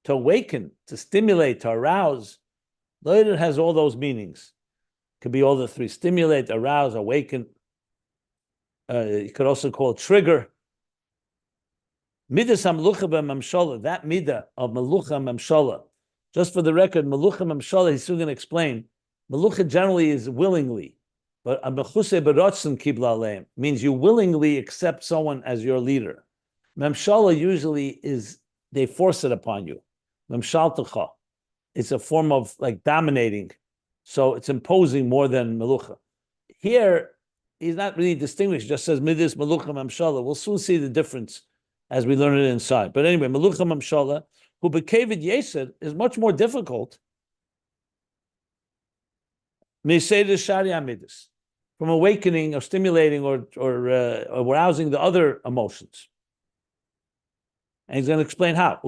to awaken, to stimulate, to arouse, it has all those meanings. It could be all the three: stimulate, arouse, awaken. You could also call it trigger. Midas hamlucha b'mamshala, that midah of melucha mamshala. Just for the record, melucha mamshala, he's soon going to explain. Melucha generally is willingly, but a mechuse berotzen kibla aleim means you willingly accept someone as your leader. Mamshala usually is they force it upon you. Mamshaltecha, it's a form of like dominating, so it's imposing more than melucha. Here, he's not really distinguished. Just says midas melucha mamshala. We'll soon see the difference as we learn it inside. But anyway, melucha mamshala, who bekevid yesed, is much more difficult. Miseda sharia midas. from awakening or stimulating or arousing the other emotions. And he's going to explain how.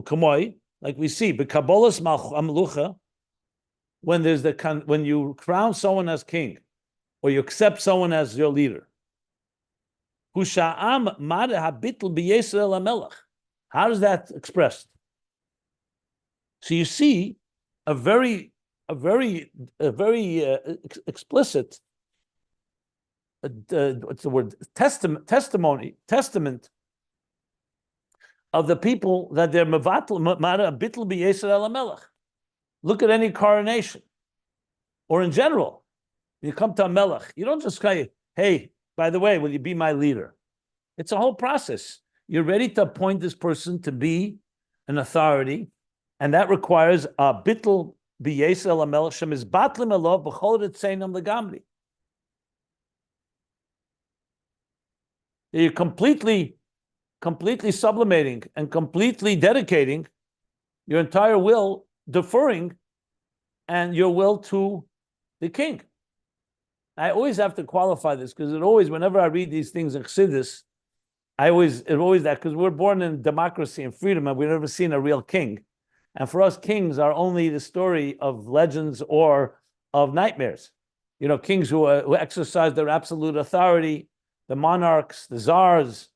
Like we see, b'kabolas malchucha, when you crown someone as king, or you accept someone as your leader. How does that expressed? So you see a very explicit what's the word? Testament of the people that they're bittul b'yesel el hamelech. Look at any coronation, or in general, you come to a melech. You don't just say, "Hey, by the way, will you be my leader?" It's a whole process. You're ready to appoint this person to be an authority, and that requires a bittul b'yesel hamelech shemizbatlim elov b'chol ritzeinam legamri. You're completely sublimating and completely dedicating your entire will, deferring, and your will to the king. I always have to qualify this because whenever I read these things in Chassidus, that because we're born in democracy and freedom and we've never seen a real king. And for us, kings are only the story of legends or of nightmares. Kings who exercise their absolute authority, the monarchs, the czars,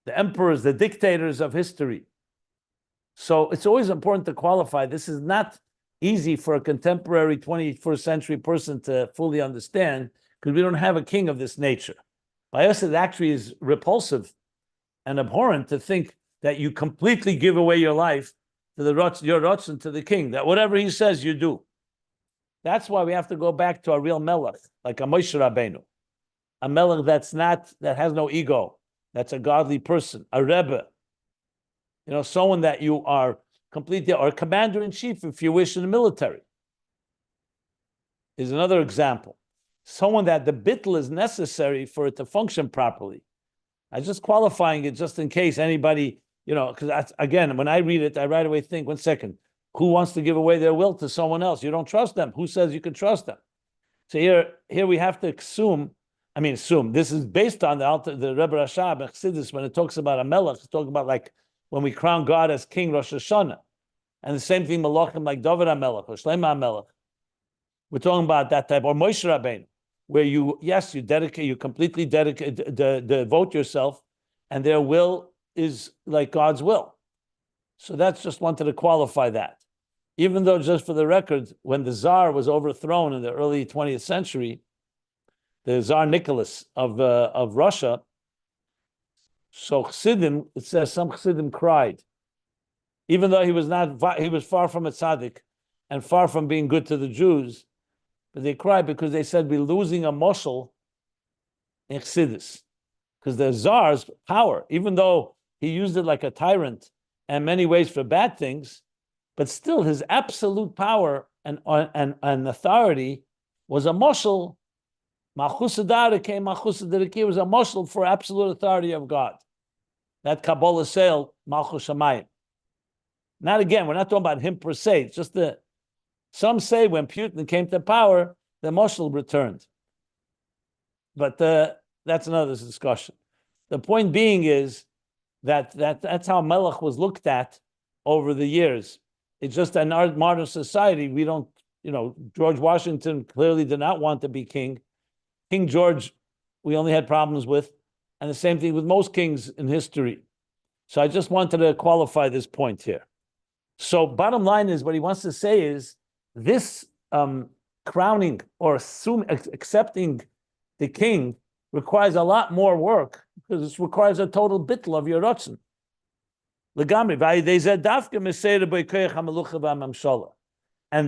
the emperors, the dictators of history. So it's always important to qualify. This is not easy for a contemporary 21st century person to fully understand because we don't have a king of this nature. By us, it actually is repulsive and abhorrent to think that you completely give away your life to your Ratzon, to the king, that whatever he says, you do. That's why we have to go back to a real melech, like a Moshe Rabbeinu. A melech that has no ego, that's a godly person, a rebbe, someone that you are completely, or commander-in-chief, if you wish, in the military, is another example. Someone that the bittul is necessary for it to function properly. I'm just qualifying it just in case anybody, because again, when I read it, I right away think, 1 second, who wants to give away their will to someone else? You don't trust them. Who says you can trust them? So here we have to assume, this is based on the Rebbe Rashab and Chassidus, when it talks about a melech, it's talking about like when we crown God as King Rosh Hashanah. And the same thing, Malachim, like David HaMelech or Shlomo HaMelech. We're talking about that type, or Moshe Rabbeinu, where you completely devote yourself, and their will is like God's will. So that's just wanted to qualify that. Even though, just for the record, when the Tsar was overthrown in the early 20th century, the Tsar Nicholas of Russia, so Chassidim, it says some Chassidim cried, even though he was far from a tzaddik and far from being good to the Jews, but they cried because they said we're losing a moshel in Chassidus, because the Tsar's power, even though he used it like a tyrant in many ways for bad things, but still his absolute power and authority was a moshel. Malchus came, Malchus was a moshel for absolute authority of God. That Kabbalah sale, Malchus Shamayim. Not again, we're not talking about him per se. It's just some say when Putin came to power, the moshel returned. But that's another discussion. The point being is that's how Melech was looked at over the years. It's just in our modern society, we don't, George Washington clearly did not want to be king. King George, we only had problems with, and the same thing with most kings in history. So I just wanted to qualify this point here. So bottom line is, what he wants to say is, this crowning or accepting the king requires a lot more work, because it requires a total bittul of your rotzen. And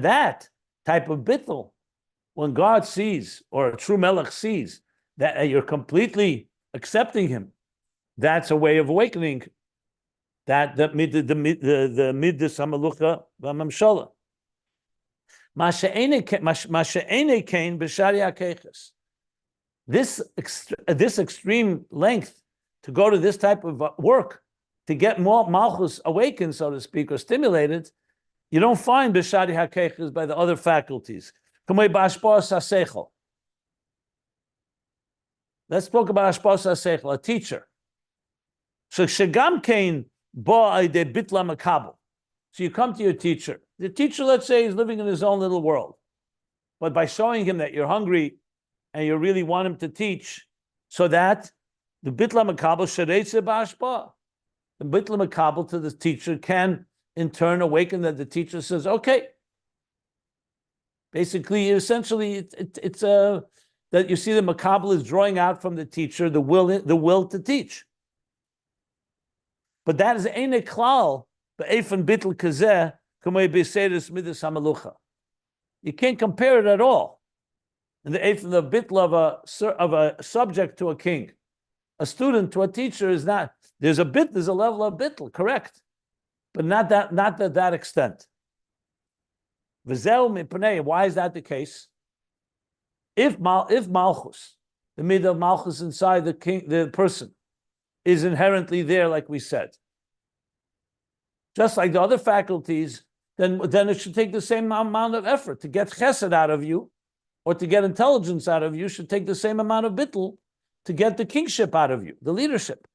that type of bittul, when God sees, or a true melech sees, that you're completely accepting him, that's a way of awakening the midas hamalucha v'mamshala. This extreme length to go to this type of work to get more Malchus awakened, so to speak, or stimulated, you don't find b'shari hakeches by the other faculties. Let's talk about Hashpas HaSeichel, a teacher. So Shegam Kain Ba de Bitla Makabel. So you come to your teacher. The teacher, let's say, is living in his own little world. But by showing him that you're hungry and you really want him to teach, so that the Bitla Makabel Shareitze Ba'ashpa. The Bittul Makabel to the teacher can in turn awaken that the teacher says, okay. Basically, essentially, it's that you see the Makabel is drawing out from the teacher the will to teach. But that is eine klal be'efen bittul kazeh kamei b'seres midas hamalucha. You can't compare it at all. In the eighth of the bittul of a subject to a king, a student to a teacher is not. There's a level of bittul, correct, but not to that extent. Why is that the case? If Malchus, the midah of Malchus inside the king, the person, is inherently there, like we said, just like the other faculties, then it should take the same amount of effort to get chesed out of you, or to get intelligence out of you. Should take the same amount of bittul to get the kingship out of you, the leadership.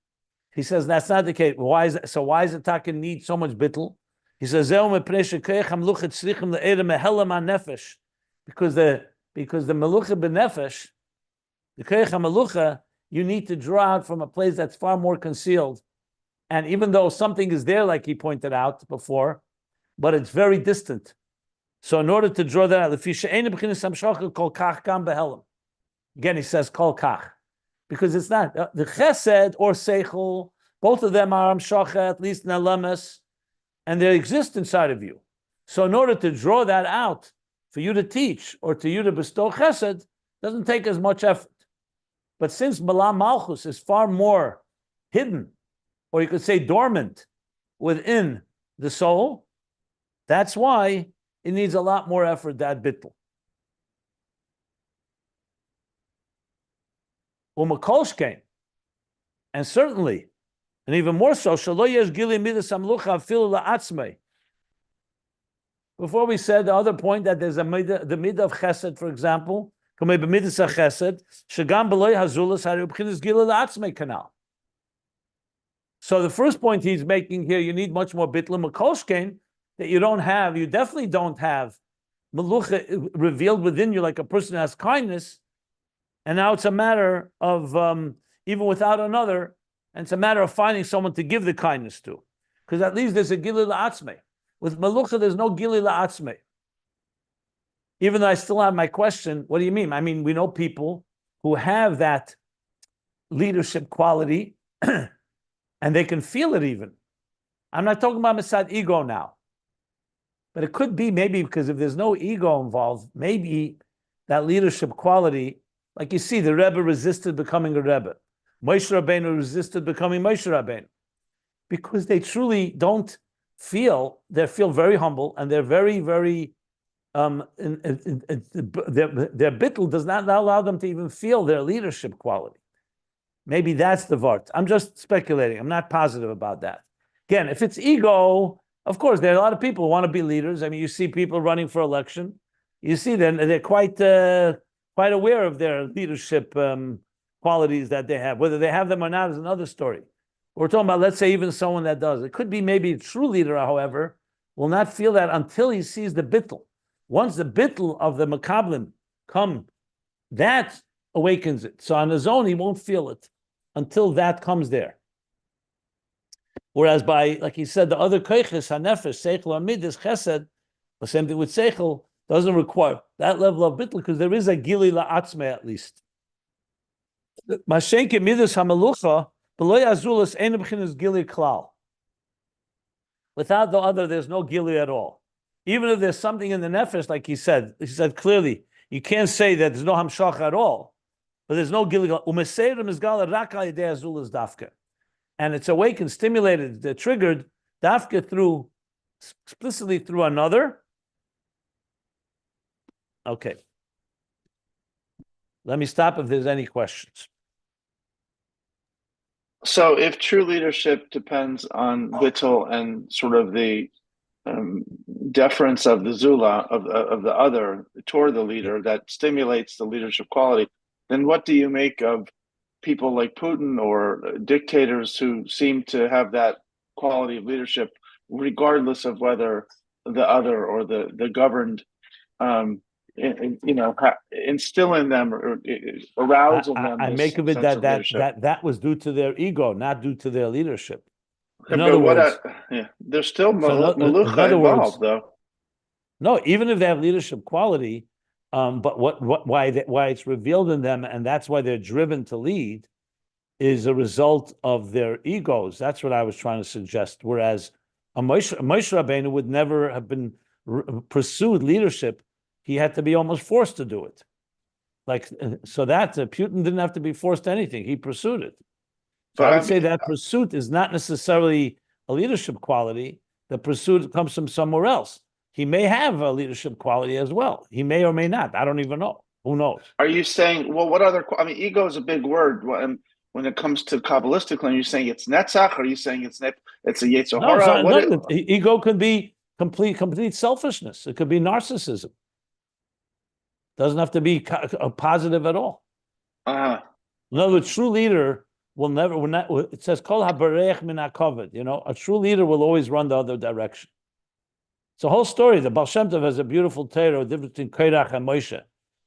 He says that's not the case. Why is it? So why is it taken need so much bittul? He says because the melucha benefesh, the keich melucha, you need to draw out from a place that's far more concealed, and even though something is there, like he pointed out before, but it's very distant. So in order to draw that out, again he says kol kach, because it's not the chesed or seichel. Both of them are amshacha, at least in alamas, and they exist inside of you. So in order to draw that out for you to teach or to you to bestow chesed, doesn't take as much effort. But since Malam Malchus is far more hidden, or you could say dormant, within the soul, that's why it needs a lot more effort, that bittul. Umakolshkein, and certainly, and even more so, before we said the other point that there's the midah of chesed, for example, so the first point he's making here, you need much more bittul makolshkein that you don't have. You definitely don't have melucha revealed within you like a person has kindness, and now it's a matter of even without another. And it's a matter of finding someone to give the kindness to. Because at least there's a gili la'atzmei. With Melucha, there's no gili la'atzmei. Even though I still have my question, what do you mean? I mean, we know people who have that leadership quality, and they can feel it even. I'm not talking about Masad ego now. But it could be maybe because if there's no ego involved, maybe that leadership quality, like you see, the Rebbe resisted becoming a Rebbe. Moshe Rabbeinu resisted becoming Moshe Rabbeinu because they truly don't feel. They feel very humble, and they're very, very. Their bittul does not allow them to even feel their leadership quality. Maybe that's the vart. I'm just speculating. I'm not positive about that. Again, if it's ego, of course, there are a lot of people who want to be leaders. I mean, you see people running for election. You see they're quite aware of their leadership. Qualities that they have. Whether they have them or not is another story. We're talking about, let's say, even someone that does. It could be maybe a true leader, however, will not feel that until he sees the bittul. Once the bittul of the makablim come, that awakens it. So on his own, he won't feel it until that comes there. Whereas by, like he said, the other koiches, hanefesh, seichel, or midas, chesed, the same thing with seichel, doesn't require that level of bittul because there is a gili la'atzmei at least. Mashenke midas hamalucha beloy azulas ein b'chinas gili klal. Without the other, there's no gili at all. Even if there's something in the nefesh, like he said clearly, you can't say that there's no hamshach at all, but there's no gili. Umeseirim is gala rak al yedei azulas dafka, and it's awakened, stimulated, triggered dafka through explicitly through another. Okay. Let me stop if there's any questions. So if true leadership depends on bittul and sort of the deference of the zula, of the other toward the leader that stimulates the leadership quality, then what do you make of people like Putin or dictators who seem to have that quality of leadership, regardless of whether the other or the governed, instill in them or arouse in them I this make of it sense that of leadership. that was due to their ego, not due to their leadership. Okay, In other but words, there's still so in malucha other words, involved, though. no, even if they have leadership quality, but why it's revealed in them, and that's why they're driven to lead, is a result of their egos. That's what I was trying to suggest. Whereas a Moshe Rabbeinu would never have been pursued leadership. He had to be almost forced to do it. So that Putin didn't have to be forced to anything. He pursued it. So I would say that pursuit is not necessarily a leadership quality. The pursuit comes from somewhere else. He may have a leadership quality as well. He may or may not. I don't even know. Who knows? Are you saying, well, what other, ego is a big word. When it comes to Kabbalistically, are you saying it's netzach? Or are you saying it's a Yetzer Hara? No, ego can be complete selfishness. It could be narcissism. Doesn't have to be a positive at all. Uh-huh. In other words, true leader will never. It says kol haberech min hakoved. A true leader will always run the other direction. It's a whole story. The Baal Shem Tov has a beautiful Torah, difference between Korach and Moshe.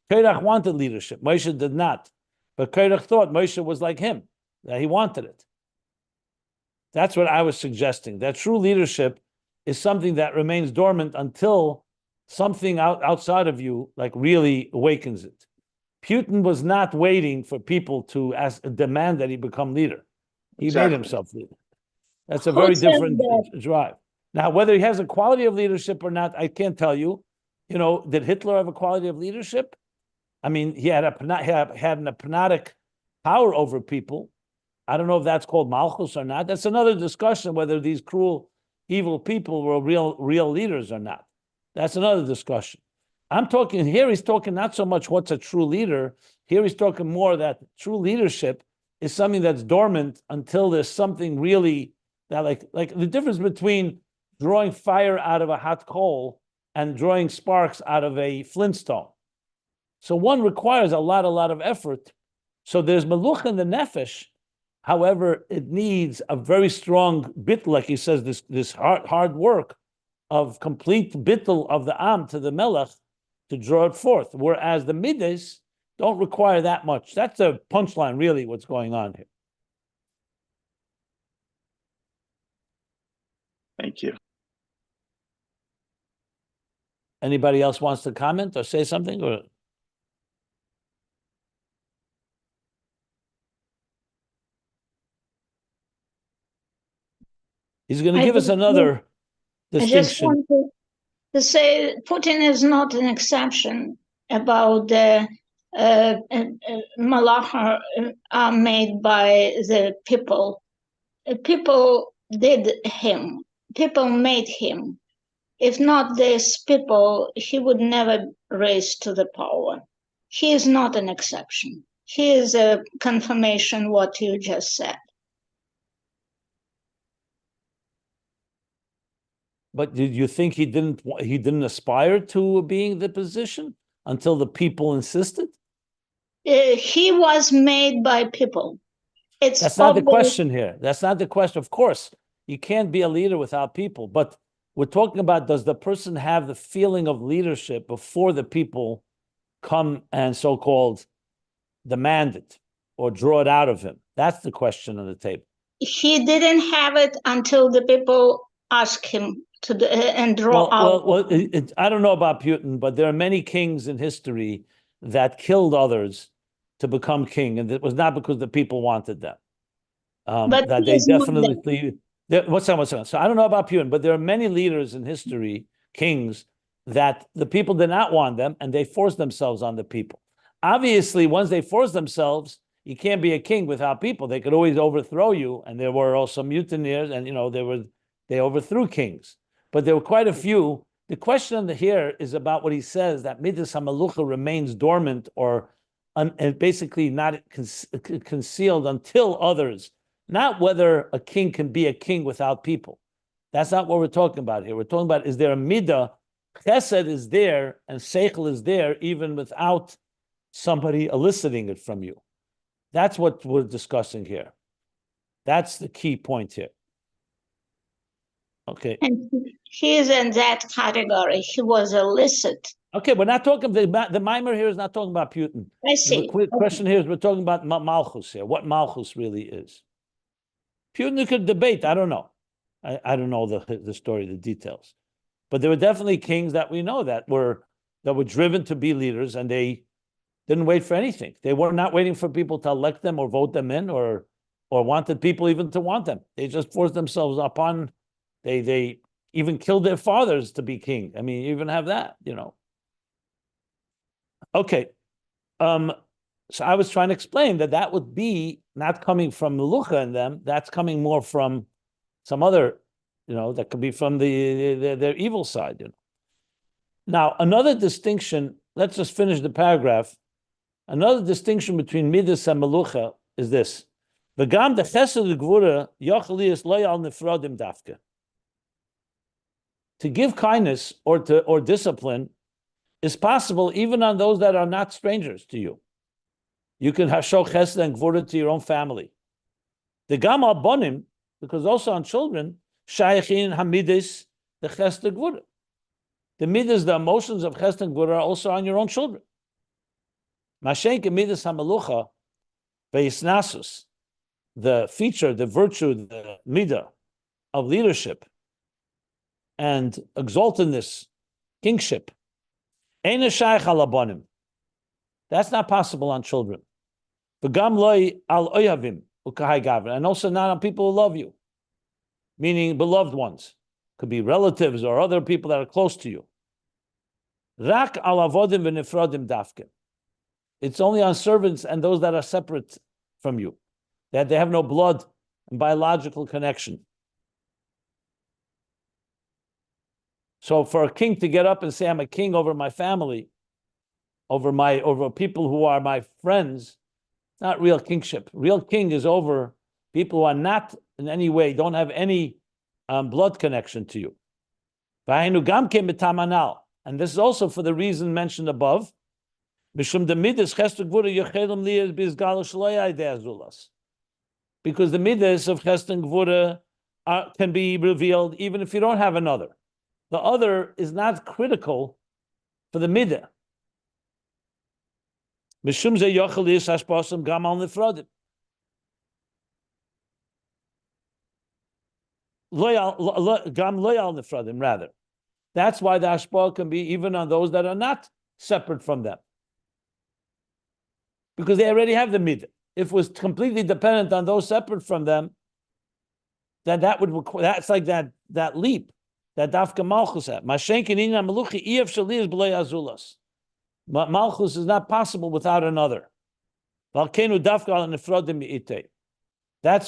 Korach wanted leadership. Moshe did not. But Korach thought Moshe was like him, that he wanted it. That's what I was suggesting. That true leadership is something that remains dormant until something outside of you really awakens it. Putin was not waiting for people to demand that he become leader. He made himself leader. That's a very different drive. Now, whether he has a quality of leadership or not, I can't tell you. Did Hitler have a quality of leadership? I mean, he had an hypnotic power over people. I don't know if that's called Malchus or not. That's another discussion, whether these cruel, evil people were real leaders or not. That's another discussion. I'm talking here, he's talking not so much what's a true leader. Here he's talking more that true leadership is something that's dormant until there's something really that like the difference between drawing fire out of a hot coal and drawing sparks out of a flintstone. So one requires a lot of effort. So there's melucha in the nefesh. However, it needs a very strong bittul, like he says, this hard work of complete bittul of the am to the melech to draw it forth. Whereas the midas don't require that much. That's the punchline, really, what's going on here. Thank you. Anybody else wants to comment or say something? Or he's going to give us another distinction. I just want to say Putin is not an exception about the malacha made by the people. People did him. People made him. If not these people, he would never rise to the power. He is not an exception. He is a confirmation what you just said. But did you think he didn't aspire to being the position until the people insisted? He was made by people. That's not the question here. That's not the question. Of course, you can't be a leader without people. But we're talking about, does the person have the feeling of leadership before the people come and so-called demand it or draw it out of him? That's the question on the table. He didn't have it until the people asked him to and draw out. Well, I don't know about Putin, but there are many kings in history that killed others to become king, and it was not because the people wanted them. But that they definitely. What's that? So I don't know about Putin, but there are many leaders in history, kings, that the people did not want them, and they forced themselves on the people. Obviously, once they force themselves, you can't be a king without people. They could always overthrow you, and there were also mutineers, and they overthrew kings. But there were quite a few. The question here is about what he says, that Midas HaMalucha remains dormant or basically not concealed until others. Not whether a king can be a king without people. That's not what we're talking about here. We're talking about, is there a midah? Chesed is there and seichel is there even without somebody eliciting it from you. That's what we're discussing here. That's the key point here. Okay. And he is in that category. He was illicit. Okay, we're not talking, the mimer here is not talking about Putin. I see. The question here is we're talking about Malchus here, what Malchus really is. Putin could debate, I don't know. I don't know the story, the details. But there were definitely kings that we know that were driven to be leaders, and they didn't wait for anything. They were not waiting for people to elect them or vote them in or wanted people even to want them. They just forced themselves upon, they even killed their fathers to be king. I mean, you even have that, you know. Okay. So I was trying to explain that would be not coming from Melucha in them, that's coming more from some other, you know, that could be from their evil side, you know. Now, another distinction, let's just finish the paragraph. Another distinction between Midas and Melucha is this. V'gam de chesed gvura yochelius loyal nefrodim dafke. To give kindness or discipline is possible even on those that are not strangers to you. You can show chesed and gvura to your own family. The gam abonim, because also on children, shayachin hamidis the chesed gvura. The midas, the emotions of chesed and gvura are also on your own children. Mashenke midas hamelucha ve'isnasus, the feature, the virtue, the midah of leadership and exaltedness, kingship. Eina shaykh alabonim. That's not possible on children. V'gam loy al oyavim ukahai gavin, and also not on people who love you, meaning beloved ones. Could be relatives or other people that are close to you. Rak al avodim v'nefrodim dafke. It's only on servants and those that are separate from you, that they have no blood and biological connection. So for a king to get up and say, I'm a king over my family, over people who are my friends, it's not real kingship. Real king is over people who are not in any way, don't have any blood connection to you. And this is also for the reason mentioned above. Because the midas of chesed and gvura can be revealed even if you don't have another. The other is not critical for the midah. Rather. That's why the hashpah can be even on those that are not separate from them. Because they already have the midah. If it was completely dependent on those separate from them, then that would require, that's like that leap that Dafka Malchus had. Malchus is not possible without another. That's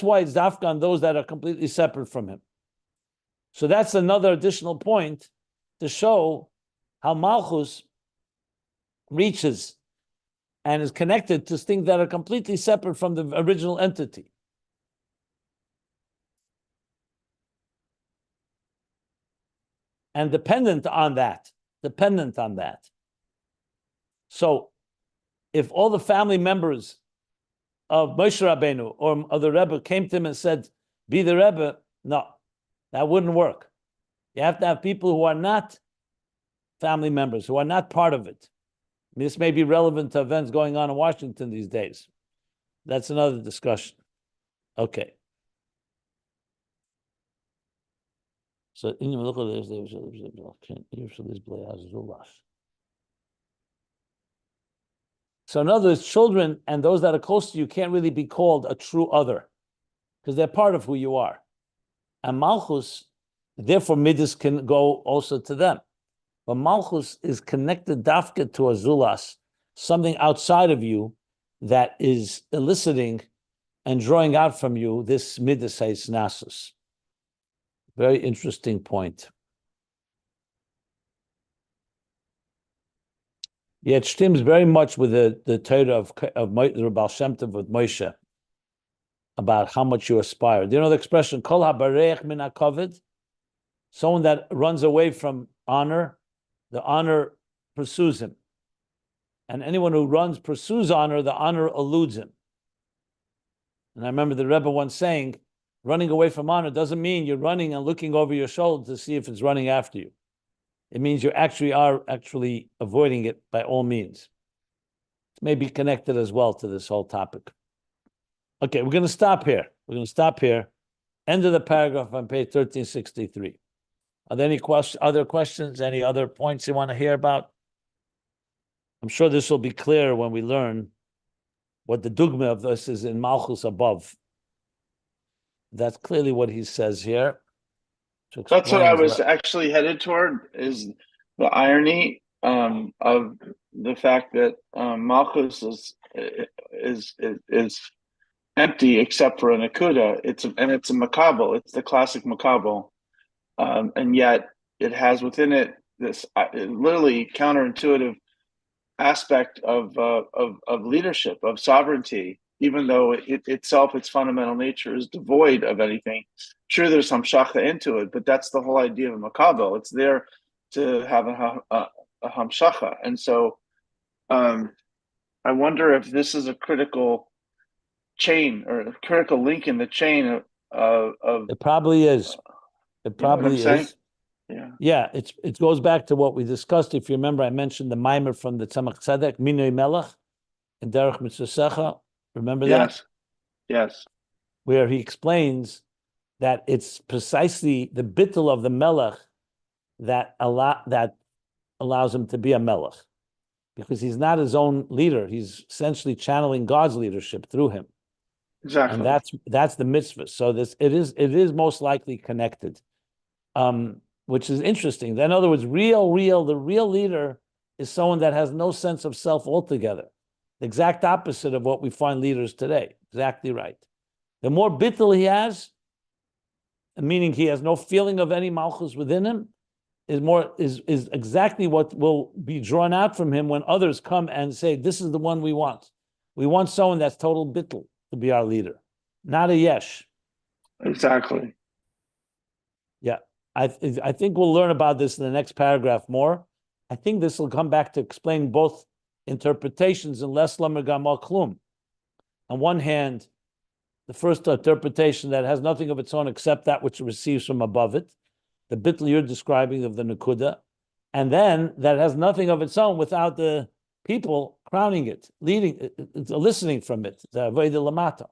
why it's Dafka on those that are completely separate from him. So that's another additional point to show how Malchus reaches and is connected to things that are completely separate from the original entity. And dependent on that. So, if all the family members of Moshe Rabbeinu or of the Rebbe came to him and said, be the Rebbe, no, that wouldn't work. You have to have people who are not family members, who are not part of it. This may be relevant to events going on in Washington these days. That's another discussion. Okay. So, in other words, children and those that are close to you can't really be called a true other because they're part of who you are. And Malchus, therefore, Midas can go also to them. But Malchus is connected dafka to a zulas, something outside of you that is eliciting and drawing out from you this Midas nasus. Very interesting point. Yet stems very much with the Torah of the Baal Shem Tov with Moshe about how much you aspire. Do you know the expression Kol habarech min hakavod? Someone that runs away from honor, the honor pursues him. And anyone who pursues honor, the honor eludes him. And I remember the Rebbe once saying, running away from honor doesn't mean you're running and looking over your shoulder to see if it's running after you. It means you actually are avoiding it by all means. It may be connected as well to this whole topic. Okay, we're going to stop here. End of the paragraph on page 1363. Are there any other questions? Any other points you want to hear about? I'm sure this will be clear when we learn what the dogma of this is in Malchus above. That's clearly what he says here. That's what I was actually headed toward, is the irony of the fact that Malchus is empty except for a nakuda. It's a makabel. It's the classic makabel, and yet it has within it this literally counterintuitive aspect of leadership, of sovereignty, even though its fundamental nature is devoid of anything. Sure, there's some shacha into it, but that's the whole idea of makabel. It's there to have a hamshacha, and so I wonder if this is a critical chain or a critical link in the chain of it probably is. It probably is. Yeah, it goes back to what we discussed. If you remember, I mentioned the mimer from the Tzemach Tzedek, Minoi Melech, and Derech Mitzvosecha. Remember that? Yes. Where he explains that it's precisely the bittul of the Melech that allows him to be a Melech, because he's not his own leader. He's essentially channeling God's leadership through him. Exactly. And that's the mitzvah. So it is most likely connected. Which is interesting. In other words, the real leader is someone that has no sense of self altogether. The exact opposite of what we find leaders today. Exactly right. The more bittul he has, meaning he has no feeling of any malchus within him, is exactly what will be drawn out from him when others come and say, this is the one we want. We want someone that's total bittul to be our leader, not a yesh. Exactly. Yeah. I think we'll learn about this in the next paragraph more. I think this will come back to explain both interpretations in Les Lamer Gamal Klum. On one hand, the first interpretation that has nothing of its own except that which it receives from above it, the bittul you're describing of the Nakuda, and then that has nothing of its own without the people crowning it, leading it, listening from it, the Avodah Lamata.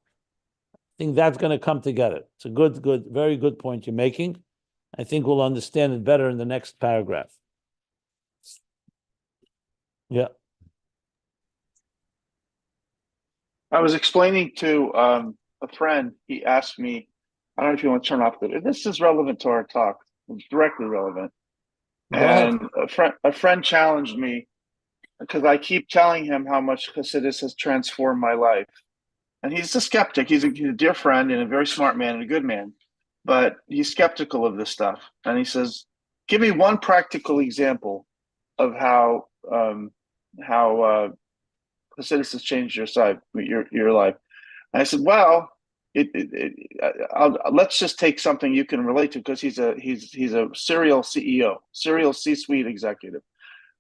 I think that's going to come together. It's a very good point you're making. I think we'll understand it better in the next paragraph. Yeah. I was explaining to a friend, he asked me, I don't know if you want to turn off this is relevant to our talk. It's directly relevant. And a friend challenged me because I keep telling him how much Hasidus has transformed my life. And he's a skeptic. He's a dear friend and a very smart man and a good man. But he's skeptical of this stuff. And he says, give me one practical example of how Hasidus has changed your life. And I said, well, let's just take something you can relate to, because he's a serial CEO, serial C-suite executive.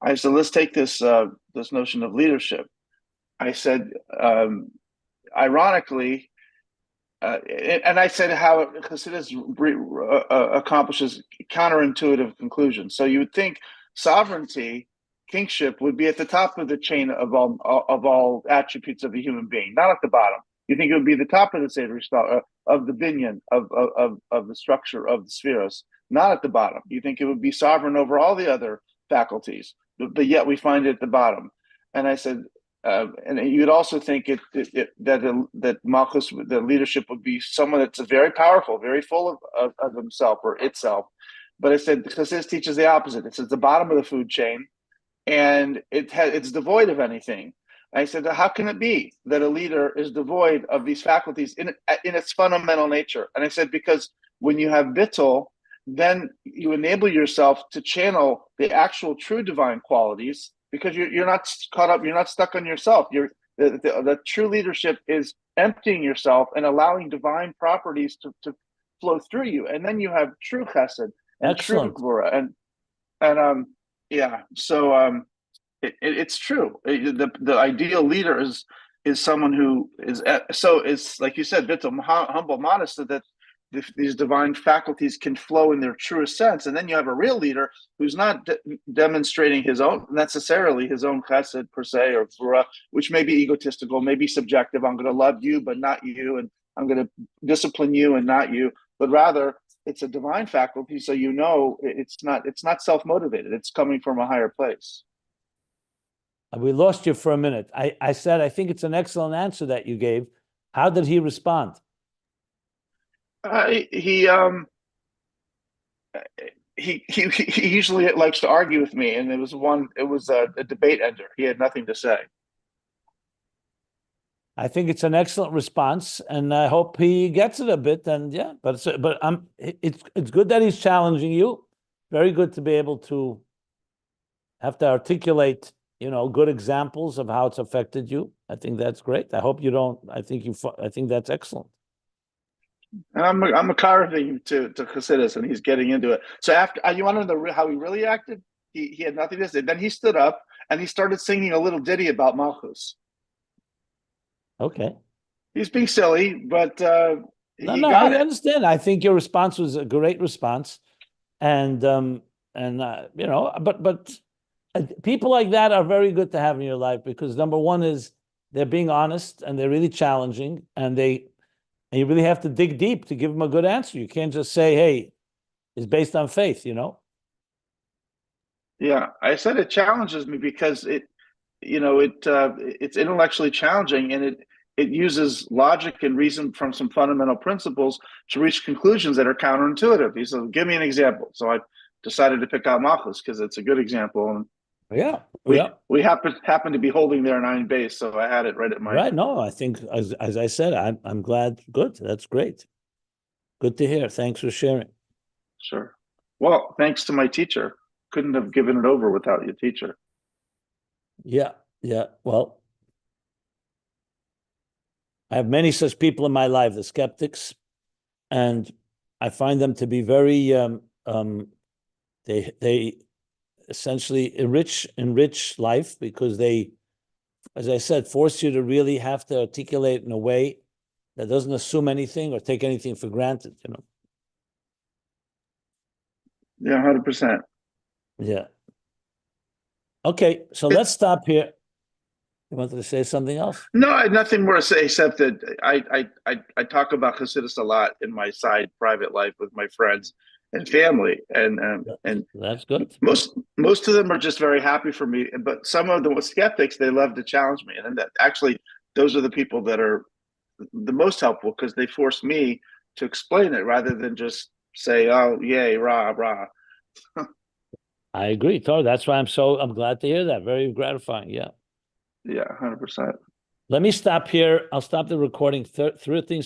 I said, let's take this notion of leadership. I said, ironically, and I said how Hasidus accomplishes counterintuitive conclusions. So you would think sovereignty, kingship, would be at the top of the chain of all attributes of a human being, not at the bottom. You think it would be the top of the Seder of the binyan of the structure of the spheros, not at the bottom. You think it would be sovereign over all the other faculties, but yet we find it at the bottom. And I said, and you'd also think that Malchus, the leadership, would be someone that's very powerful, very full of himself or itself. But I said, Chassidus teaches the opposite. It's at the bottom of the food chain, and it's devoid of anything. I said, how can it be that a leader is devoid of these faculties in its fundamental nature? And I said, because when you have bittul, then you enable yourself to channel the actual true divine qualities, because you're not caught up, you're not stuck on yourself. The true leadership is emptying yourself and allowing divine properties to flow through you, and then you have true chesed and Excellent. true gvura, and yeah. So it's true. The ideal leader is is someone who is so it's like you said, Bittul, humble, modest, so that these divine faculties can flow in their truest sense. And then you have a real leader who's not demonstrating his own necessarily his own chesed per se or vura, which may be egotistical, may be subjective. I'm going to love you, but not you, and I'm going to discipline you and not you. But rather, it's a divine faculty, so it's not self-motivated. It's coming from a higher place. We lost you for a minute. I said I think it's an excellent answer that you gave. How did he respond? He usually likes to argue with me, and it was a debate ender. He had nothing to say. I think it's an excellent response, and I hope he gets it a bit. And yeah, but it's good that he's challenging you. Very good to be able to have to articulate, good examples of how it's affected you. I think that's great. I hope you don't. I think that's excellent. And I'm a carving to Chassidus, and he's getting into it. So after you want to know how he really acted, he had nothing to say. Then he stood up and he started singing a little ditty about Malchus. Okay. He's being silly, but I understand. I think your response was a great response, and but people like that are very good to have in your life because number one is they're being honest and they're really challenging, and you really have to dig deep to give them a good answer. You can't just say, "Hey, it's based on faith," Yeah, I said it challenges me because it's intellectually challenging, and it uses logic and reason from some fundamental principles to reach conclusions that are counterintuitive. He said, "Give me an example." So I decided to pick out Malchus because it's a good example. And we happen to be holding there in Ayin Beis, so I had it right at my right. No, I think as I said, I'm glad. Good, that's great. Good to hear. Thanks for sharing. Sure. Well, thanks to my teacher. Couldn't have given it over without your teacher. Yeah. Well, I have many such people in my life, the skeptics, and I find them to be very they essentially enrich life because they, as I said, force you to really have to articulate in a way that doesn't assume anything or take anything for granted, Yeah, 100%. Yeah. Okay, so let's stop here. You wanted to say something else? No, I had nothing more to say except that I talk about Chassidus a lot in my side private life with my friends and family, and that's good. Most of them are just very happy for me, but some of the skeptics, they love to challenge me, and that actually those are the people that are the most helpful because they force me to explain it rather than just say, "Oh, yay, rah, rah." I agree, Tor. That's why I'm glad to hear that. Very gratifying. Yeah. Yeah, 100%. Let me stop here. I'll stop the recording. 1363.